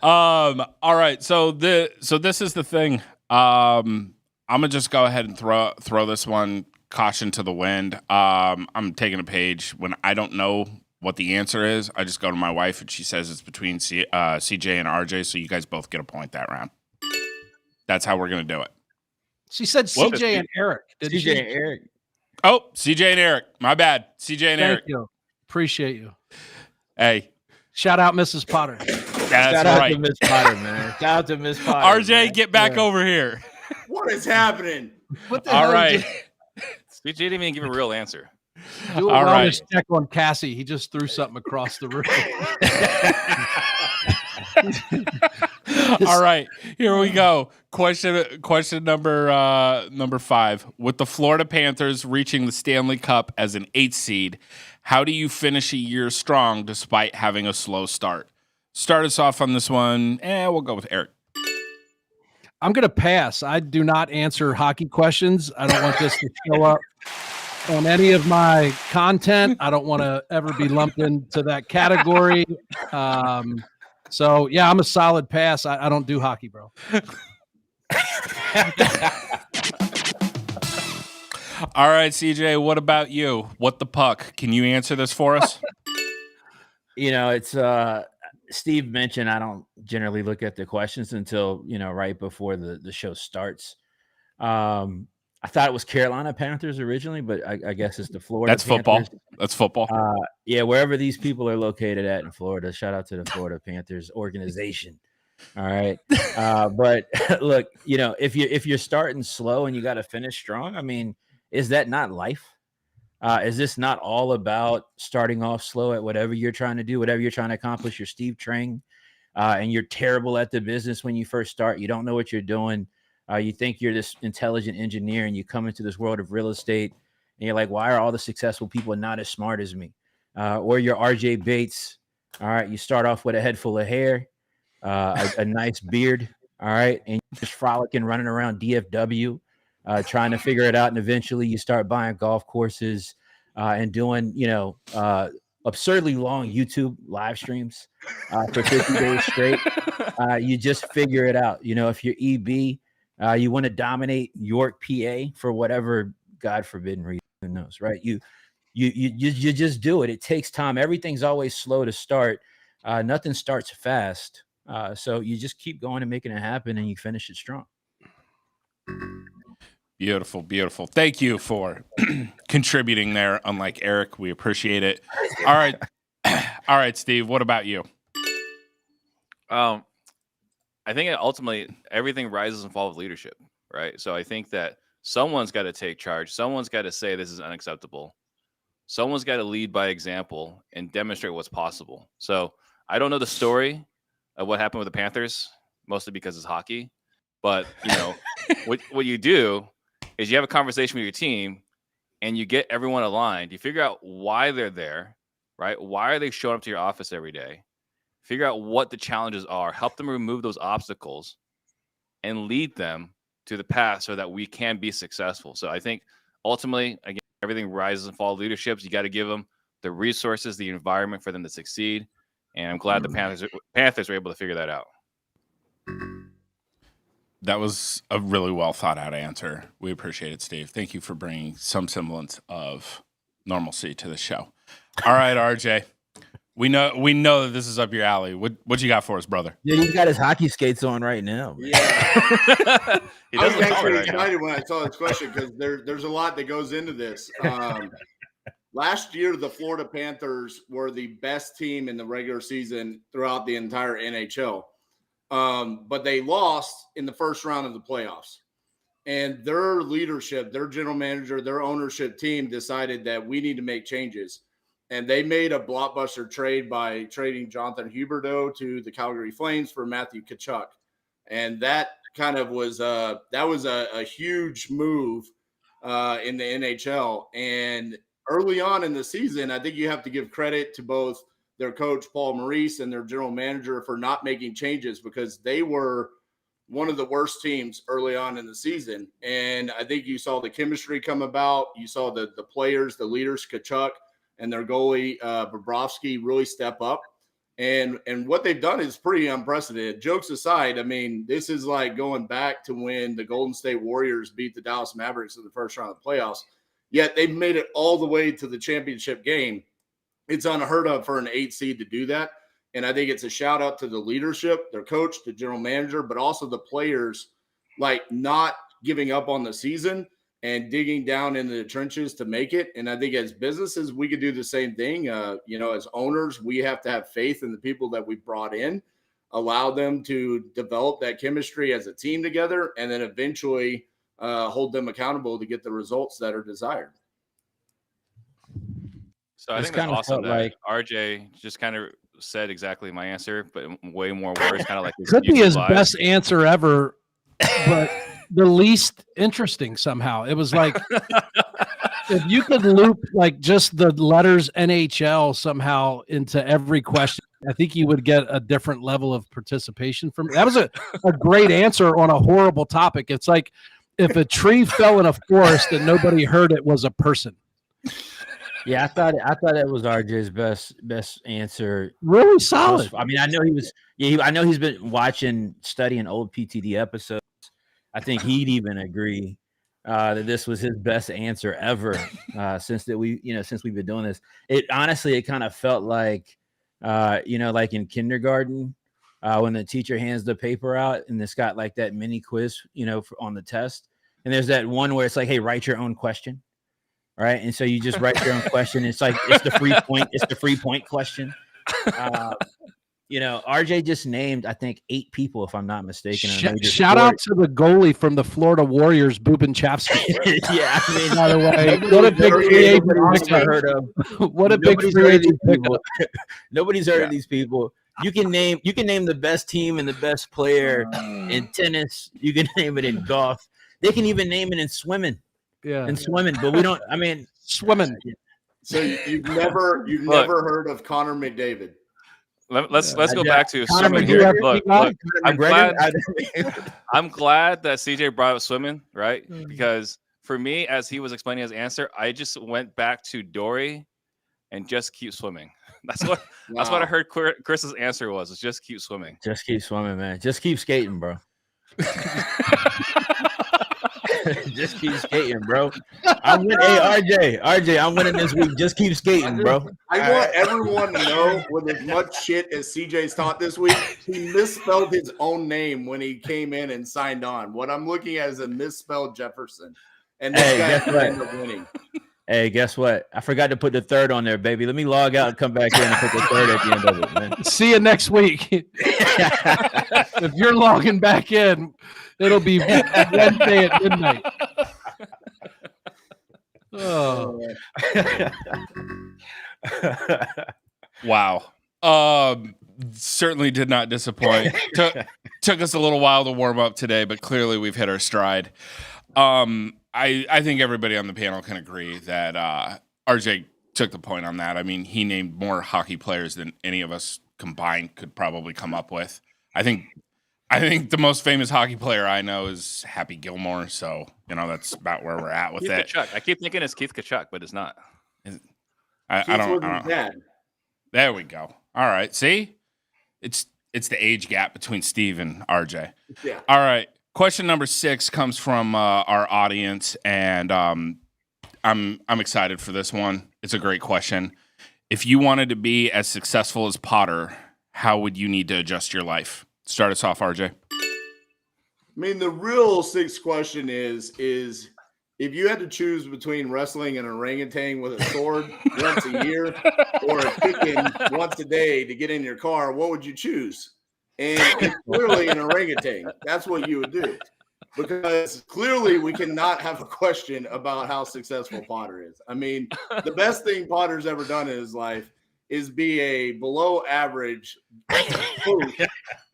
All right. So this is the thing. I'm gonna just go ahead and throw this one caution to the wind. I'm taking a page when I don't know what the answer is. I just go to my wife and she says it's between CJ and RJ. So you guys both get a point that round. That's how we're gonna do it. She said Whoops. CJ and Eric. Did CJ she? and Eric. Oh, CJ and Eric. My bad. CJ and Thank Eric. you. Appreciate you. Hey, Shout out Mrs. Potter. that's Shout out right. to Miss Potter, man. Shout out to Miss Potter. RJ, man. get back Yeah. over here. What is happening? What the All hell? right. CJ didn't even give a real answer. Do a All right. wellness check on Cassie. He just threw something across the room. All right, here we go. Question number 5. With the Florida Panthers reaching the Stanley Cup as an 8th seed, how do you finish a year strong despite having a slow start? Start us off on this one. We'll go with Eric. I'm going to pass. I do not answer hockey questions. I don't want this to show up on any of my content. I don't want to ever be lumped into that category. So, yeah, I'm a solid pass. I don't do hockey, bro. All right, CJ, what about you? What the puck? Can you answer this for us? You know, it's Steve mentioned I don't generally look at the questions until, you know, right before the show starts. I thought it was Carolina Panthers originally, but I guess it's the Florida That's football. Panthers. That's football. Yeah, wherever these people are located at in Florida, shout out to the Florida Panthers organization. All right. But look, you know, if you're starting slow and you got to finish strong, I mean, is that not life? Is this not all about starting off slow at whatever you're trying to do, whatever you're trying to accomplish? You're Steve Trang, and you're terrible at the business when you first start. You don't know what you're doing. You think you're this intelligent engineer, and you come into this world of real estate, and you're like, why are all the successful people not as smart as me? Or you're RJ Bates. All right, you start off with a head full of hair, a nice beard. All right, and you're just frolicking, running around DFW. Trying to figure it out, and eventually you start buying golf courses and doing, you know, absurdly long YouTube live streams for 50 days straight. You just figure it out. You know, if you're EB, you want to dominate York, PA for whatever God forbidden reason, who knows, right? You just do it. It takes time. Everything's always slow to start. Nothing starts fast. So you just keep going and making it happen, and you finish it strong. Beautiful, beautiful. Thank you for contributing there. Unlike Eric, we appreciate it. All right. All right, Steve, what about you? I think ultimately everything rises and falls with leadership, right? So I think that someone's got to take charge. Someone's got to say this is unacceptable. Someone's got to lead by example and demonstrate what's possible. So I don't know the story of what happened with the Panthers, mostly because it's hockey. But, you know, what you do is you have a conversation with your team and you get everyone aligned. You figure out why they're there, right? Why are they showing up to your office every day? Figure out what the challenges are, help them remove those obstacles and lead them to the path so that we can be successful. So I think ultimately, again, everything rises and falls leaderships. You got to give them the resources, the environment for them to succeed. And I'm glad the Panthers were able to figure that out. That was a really well thought out answer. We appreciate it, Steve. Thank you for bringing some semblance of normalcy to the show. All right, RJ. We know that this is up your alley. What you got for us, brother? Yeah, he's got his hockey skates on right now. Man. Yeah. He I was does look taller actually right now. excited when I saw this question because there's a lot that goes into this. Last year, the Florida Panthers were the best team in the regular season throughout the entire NHL. But they lost in the first round of the playoffs. And their leadership, their general manager, their ownership team decided that we need to make changes. And they made a blockbuster trade by trading Jonathan Huberdeau to the Calgary Flames for Matthew Tkachuk. And that kind of was a huge move in the NHL. And early on in the season, I think you have to give credit to both their coach, Paul Maurice, and their general manager for not making changes because they were one of the worst teams early on in the season. And I think you saw the chemistry come about. You saw the players, the leaders, Tkachuk, and their goalie, Bobrovsky, really step up. And what they've done is pretty unprecedented. Jokes aside, I mean, this is like going back to when the Golden State Warriors beat the Dallas Mavericks in the first round of the playoffs. Yet they've made it all the way to the championship game. It's unheard of for an 8 seed to do that. And I think it's a shout out to the leadership, their coach, the general manager, but also the players, like not giving up on the season and digging down into the trenches to make it. And I think as businesses, we could do the same thing. As owners, we have to have faith in the people that we brought in, allow them to develop that chemistry as a team together, and then eventually hold them accountable to get the results that are desired. So I think that's awesome that RJ just kind of said exactly my answer, but in way more words, kind of like could be his best answer ever, but the least interesting somehow. It was like if you could loop like just the letters NHL somehow into every question, I think you would get a different level of participation from that was a great answer on a horrible topic. It's like if a tree fell in a forest and nobody heard it was a person. Yeah, I thought it was RJ's best answer. Really solid. I mean, I know he was. Yeah, I know he's been studying old PTD episodes. I think he'd even agree that this was his best answer ever since we've been doing this. It kind of felt like, like in kindergarten when the teacher hands the paper out and it's got like that mini quiz, on the test, and there's that one where it's like, hey, write your own question. Right. And so you just write your own question. It's like, it's the free point. It's the free point question. RJ just named, I think, 8 people, if I'm not mistaken. Shout out to the goalie from the Florida Warriors, Bubin-Chavsky. Yeah. I mean, by the way, what a big free agent I heard of. What a big free agent people. Nobody's heard of these people. You can name the best team and the best player in tennis. You can name it in golf. They can even name it in swimming. Yeah, and swimming, but we don't. I mean, swimming. So you've never heard of Connor McDavid. Let's go back to swimming here. Look, I'm glad that CJ brought up swimming, right? Because for me, as he was explaining his answer, I just went back to Dory and just keep swimming. That's what I heard Chris's answer was. Is just keep swimming. Just keep swimming, man. Just keep skating, bro. Just keep skating, bro. RJ, I'm winning this week. Just keep skating, bro. I want everyone to know, with as much shit as CJ's taught this week, he misspelled his own name when he came in and signed on. What I'm looking at is a misspelled Jefferson. And this guy ended up winning. Hey, guess what? I forgot to put the third on there, baby. Let me log out and come back in and put the third at the end of it, man. See you next week. If you're logging back in, it'll be Wednesday at midnight. Oh. Wow. Certainly did not disappoint. Took us a little while to warm up today, but clearly we've hit our stride. I think everybody on the panel can agree that RJ took the point on that. I mean, he named more hockey players than any of us combined could probably come up with. I think the most famous hockey player I know is Happy Gilmore, so that's about where we're at with Keith it. Tkachuk. I keep thinking it's Keith Tkachuk, but it's not. I don't. Dad. There we go. All right. See, it's the age gap between Steve and RJ. Yeah. All right. Question number 6 comes from our audience, and I'm excited for this one. It's a great question. If you wanted to be as successful as Potter, how would you need to adjust your life? Start us off, RJ. I mean, the real 6th question is if you had to choose between wrestling an orangutan with a sword once a year or a chicken once a day to get in your car, what would you choose? And it's clearly an orangutan. That's what you would do. Because clearly we cannot have a question about how successful Potter is. I mean, the best thing Potter's ever done in his life is be a below average host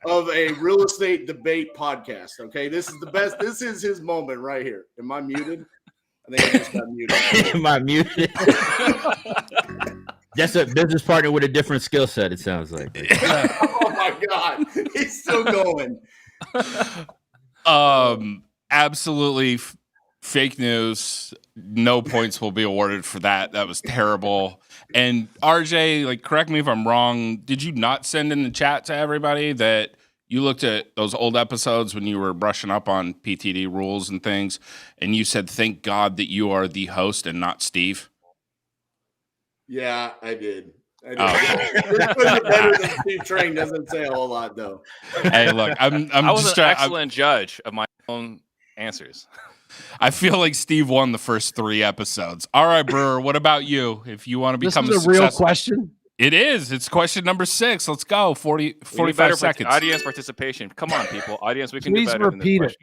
of a real estate debate podcast. Okay, this is the best. This is his moment right here. Am I muted? I think I just got muted. Am I muted? That's a business partner with a different skill set, it sounds like. Oh my God, he's still going. Absolutely fake news. No points will be awarded for that. That was terrible. And RJ, like, correct me if I'm wrong. Did you not send in the chat to everybody that you looked at those old episodes when you were brushing up on PTD rules and things, and you said, "Thank God that you are the host and not Steve"? Yeah, I did. Oh. It's better than Steve Trang doesn't say a whole lot, though. Hey, look, I was just an excellent judge of my own answers. I feel like Steve won the first 3 episodes. All right, Brewer, what about you? If you want to become This is a real question. It is. It's question number 6. Let's go. 45 seconds. Audience participation. Come on, people. Audience, we can Please do better than this repeat it.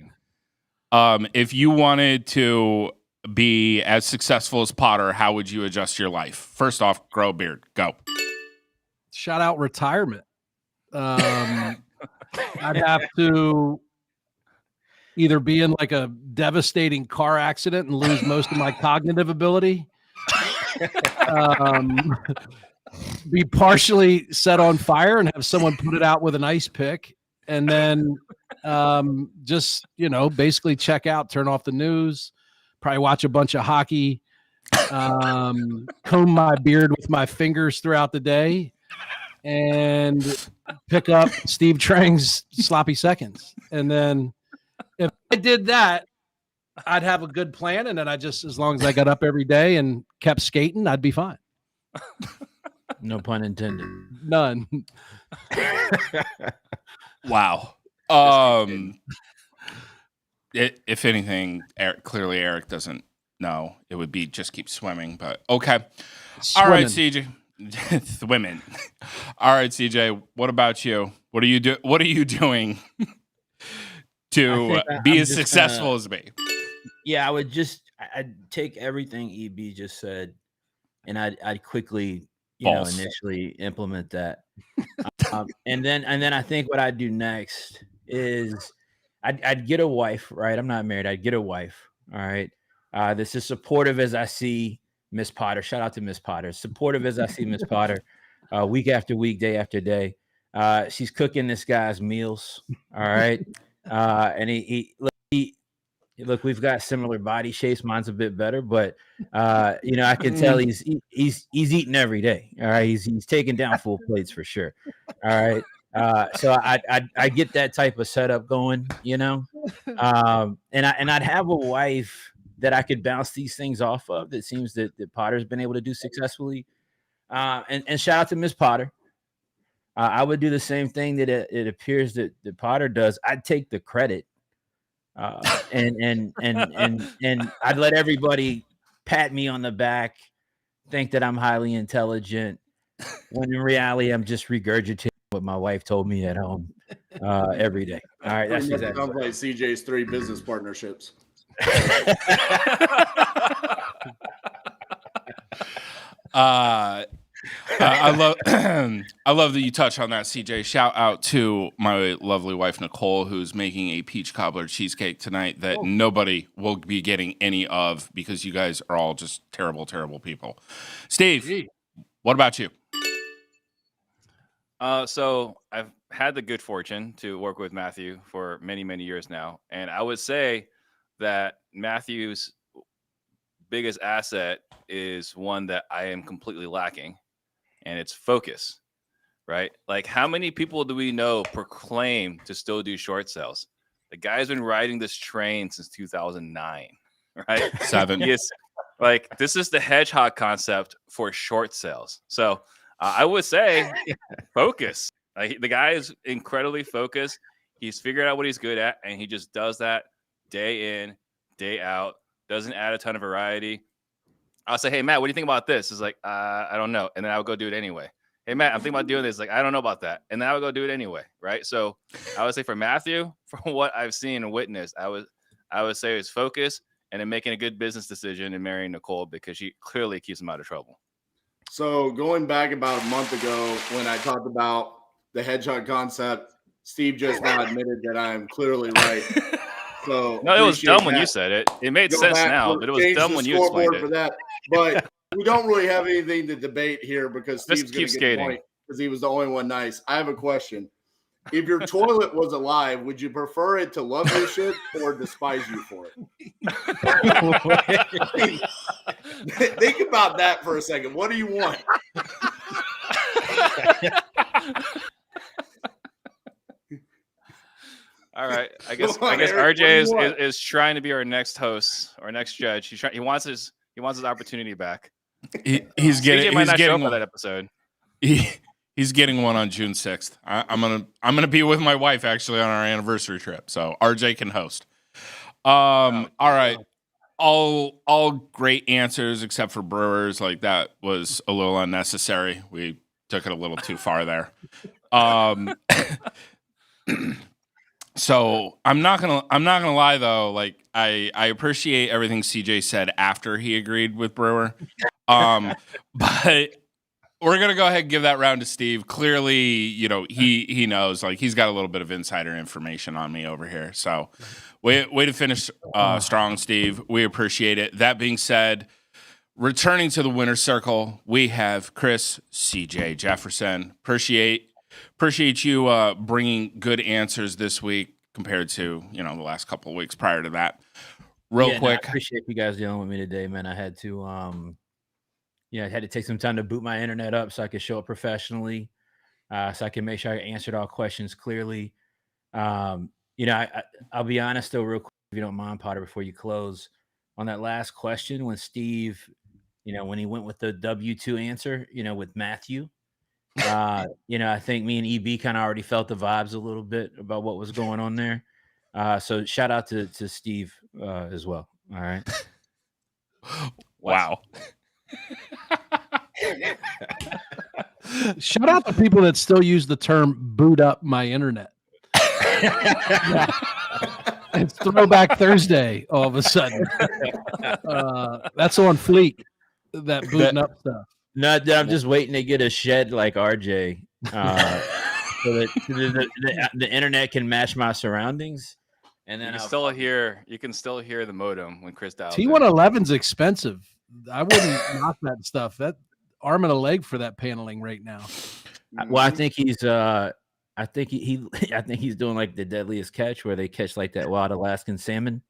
question. If you wanted to be as successful as Potter, how would you adjust your life? First off, grow a beard. Go. Shout out retirement. I'd have to either be in like a devastating car accident and lose most of my cognitive ability, be partially set on fire and have someone put it out with an ice pick, and then just, basically check out, turn off the news, probably watch a bunch of hockey, comb my beard with my fingers throughout the day, and pick up Steve Trang's sloppy seconds. And then if I did that, I'd have a good plan. And then as long as I got up every day and kept skating, I'd be fine. No pun intended. None. Wow. If anything, Eric doesn't know. It would be just keep swimming, but okay. Swimming. All right, CJ. Swimming. All right, CJ. What about you? What are you doing to be as successful as me? Yeah, I'd take everything EB just said, and I'd quickly, initially implement that. And then I think what I'd do next is I'd get a wife, right? I'm not married. I'd get a wife. All right. This is supportive as I see Miss Potter. Shout out to Miss Potter. Supportive as I see Miss Potter, week after week, day after day. She's cooking this guy's meals. All right. And look, we've got similar body shapes. Mine's a bit better, but I can tell he's eating every day. All right. He's taking down full plates for sure. All right. So I get that type of setup going, and I'd have a wife that I could bounce these things off of. That seems that Potter's been able to do successfully. And shout out to Miss Potter. I would do the same thing that it appears that Potter does. I'd take the credit, and I'd let everybody pat me on the back, think that I'm highly intelligent, when in reality I'm just regurgitating what my wife told me at home every day. All right, that's exactly. Sounds like CJ's 3 business partnerships. I love that you touch on that, CJ. Shout out to my lovely wife Nicole, who's making a peach cobbler cheesecake tonight that nobody will be getting any of because you guys are all just terrible, terrible people. Steve, what about you? So I've had the good fortune to work with Matthew for many, many years now. And I would say that Matthew's biggest asset is one that I am completely lacking, and it's focus. Right? Like, how many people do we know proclaim to still do short sales? The guy's been riding this train since 2009, right? 7. He is like, this is the hedgehog concept for short sales. So I would say focus. The guy is incredibly focused. He's figured out what he's good at, and he just does that day in, day out. Doesn't add a ton of variety. I'll say, hey, Matt, what do you think about this? It's like, I don't know. And then I would go do it anyway. Hey, Matt, I'm thinking about doing this. Like, I don't know about that. And then I would go do it anyway, right? So I would say for Matthew, from what I've seen and witnessed, I would say his focus and then making a good business decision and marrying Nicole, because she clearly keeps him out of trouble. So going back about a month ago when I talked about the hedgehog concept, Steve just now admitted that I am clearly right. So no, it was dumb when you said it. It made sense now, but it was dumb when you explained it. For that. But we don't really have anything to debate here because Steve's going to get the point because he was the only one nice. I have a question. If your toilet was alive, would you prefer it to love your shit or despise you for it? Think about that for a second. What do you want? All right. I guess RJ is trying to be our next host or next judge. He wants his opportunity back. He's getting that episode. He's getting one on June 6th. I'm gonna be with my wife actually on our anniversary trip, so RJ can host. All right. All great answers except for Brewers. Like, that was a little unnecessary. We took it a little too far there. So I'm not gonna lie though. Like, I appreciate everything CJ said after he agreed with Brewer. But we're gonna go ahead and give that round to Steve. Clearly, he knows. Like, he's got a little bit of insider information on me over here. So way to finish strong, Steve. We appreciate it. That being said, returning to the winner's circle, we have Chris, CJ, Jefferson. Appreciate you bringing good answers this week compared to the last couple of weeks prior to that. Real quick, I appreciate you guys dealing with me today, man. I had to I had to take some time to boot my internet up so I could show up professionally, so I can make sure I answered all questions clearly. I'll be honest though, real quick, if you don't mind, Potter, before you close, on that last question when Steve, when he went with the W-2 answer, with Matthew. I think me and EB kind of already felt the vibes a little bit about what was going on there. So shout out to Steve as well. All right. Wow. Shout out to people that still use the term boot up my internet. It's Throwback Thursday all of a sudden. That's on fleek, that booting up stuff. No, I'm just waiting to get a shed like RJ, so that the internet can match my surroundings. And then you can still hear the modem when Chris dials. T111's expensive. I wouldn't knock that stuff. That arm and a leg for that paneling right now. Well, I think he's I think he's doing like the deadliest catch where they catch like that wild Alaskan salmon,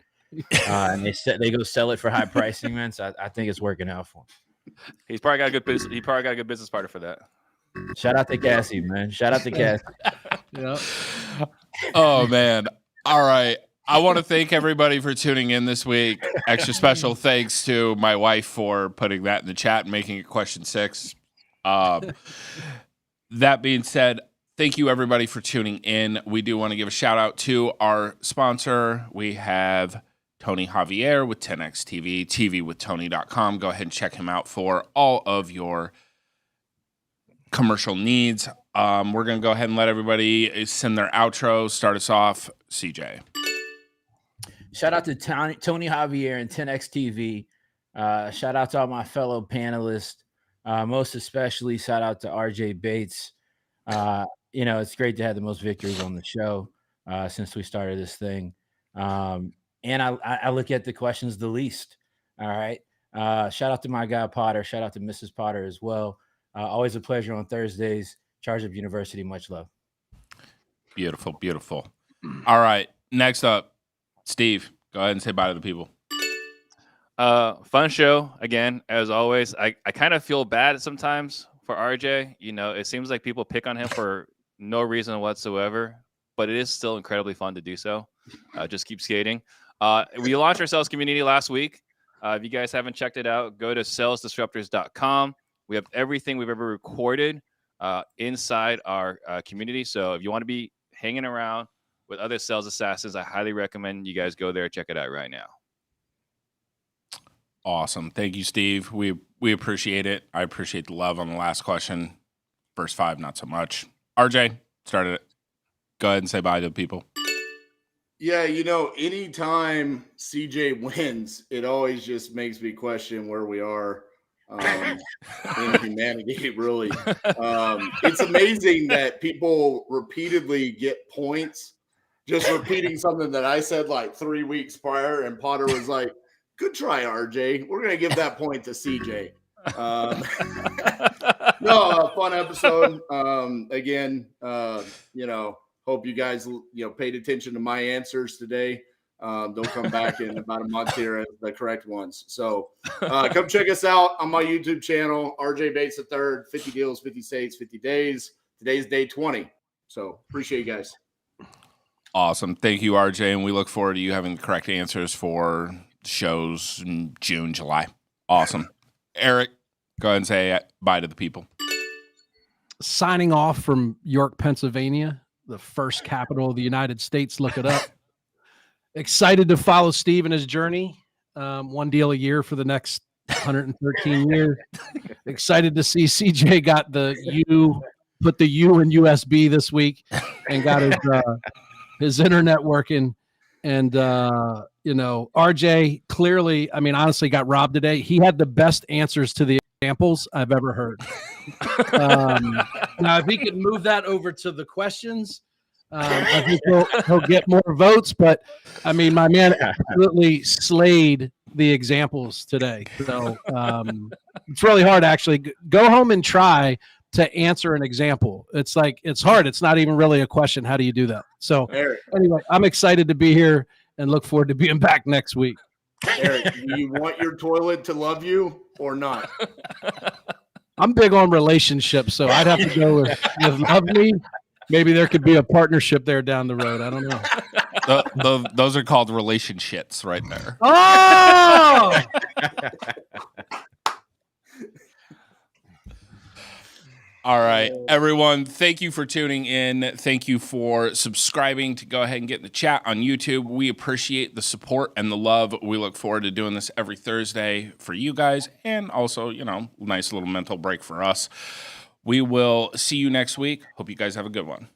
and they go sell it for high pricing, man. So I think it's working out for him. He's probably got a good business. He probably got a good business partner for that. Shout out to Cassie, man. Shout out to Cassie. Yeah. Oh man. All right. I want to thank everybody for tuning in this week. Extra special thanks to my wife for putting that in the chat and making it question 6. That being said, thank you everybody for tuning in. We do want to give a shout out to our sponsor. We have Tony Javier with 10X TV, tvwithtony.com. Go ahead and check him out for all of your commercial needs. We're going to go ahead and let everybody send their outro. Start us off, CJ. Shout out to Tony Javier and 10X TV. Shout out to all my fellow panelists. Most especially, shout out to RJ Bates. It's great to have the most victories on the show since we started this thing. And I look at the questions the least. All right. Shout out to my guy Potter. Shout out to Mrs. Potter as well. Always a pleasure on Thursdays. Charge Up University. Much love. Beautiful, beautiful. All right. Next up, Steve. Go ahead and say bye to the people. Fun show again, as always. I kind of feel bad sometimes for RJ. You know, it seems like people pick on him for no reason whatsoever, but it is still incredibly fun to do so. Just keep skating. We launched our sales community last week. If you guys haven't checked it out, go to salesdisruptors.com. We have everything we've ever recorded inside our community. So if you want to be hanging around with other sales assassins, I highly recommend you guys go there. Check it out right now. Awesome. Thank you, Steve. We appreciate it. I appreciate the love on the last question. First 5, not so much. RJ, started it. Go ahead and say bye to the people. Yeah, you know, anytime CJ wins, it always just makes me question where we are in humanity, really. It's amazing that people repeatedly get points just repeating something that I said like 3 weeks prior, and Potter was like, good try, RJ. We're going to give that point to CJ. No, fun episode. Again, you know, hope you guys, you know, paid attention to my answers today. They'll come back in about a month here as the correct ones. So come check us out on my YouTube channel, RJ Bates III, 50 deals, 50 states, 50 days. Today's day 20. So appreciate you guys. Awesome. Thank you, RJ. And we look forward to you having the correct answers for shows in June, July. Awesome. Eric, go ahead and say bye to the people. Signing off from York, Pennsylvania, the first capital of the United States. Look it up. Excited to follow Steve in his journey. One deal a year for the next 113 years. Excited to see CJ got put the U in USB this week and got his internet working. And, you know, RJ clearly, I mean, honestly got robbed today. He had the best answers to the examples I've ever heard. Now, if he could move that over to the questions, I think he'll get more votes. But, I mean, my man absolutely slayed the examples today. So it's really hard, actually. Go home and try to answer an example. It's like, it's hard. It's not even really a question. How do you do that? So anyway, I'm excited to be here and look forward to being back next week. Eric, do you want your toilet to love you or not? I'm big on relationships, so I'd have to go with love me. Maybe there could be a partnership there down the road. I don't know. Those are called relationships right there. Oh! All right, everyone, thank you for tuning in. Thank you for subscribing to go ahead and get in the chat on YouTube. We appreciate the support and the love. We look forward to doing this every Thursday for you guys and also, you know, nice little mental break for us. We will see you next week. Hope you guys have a good one.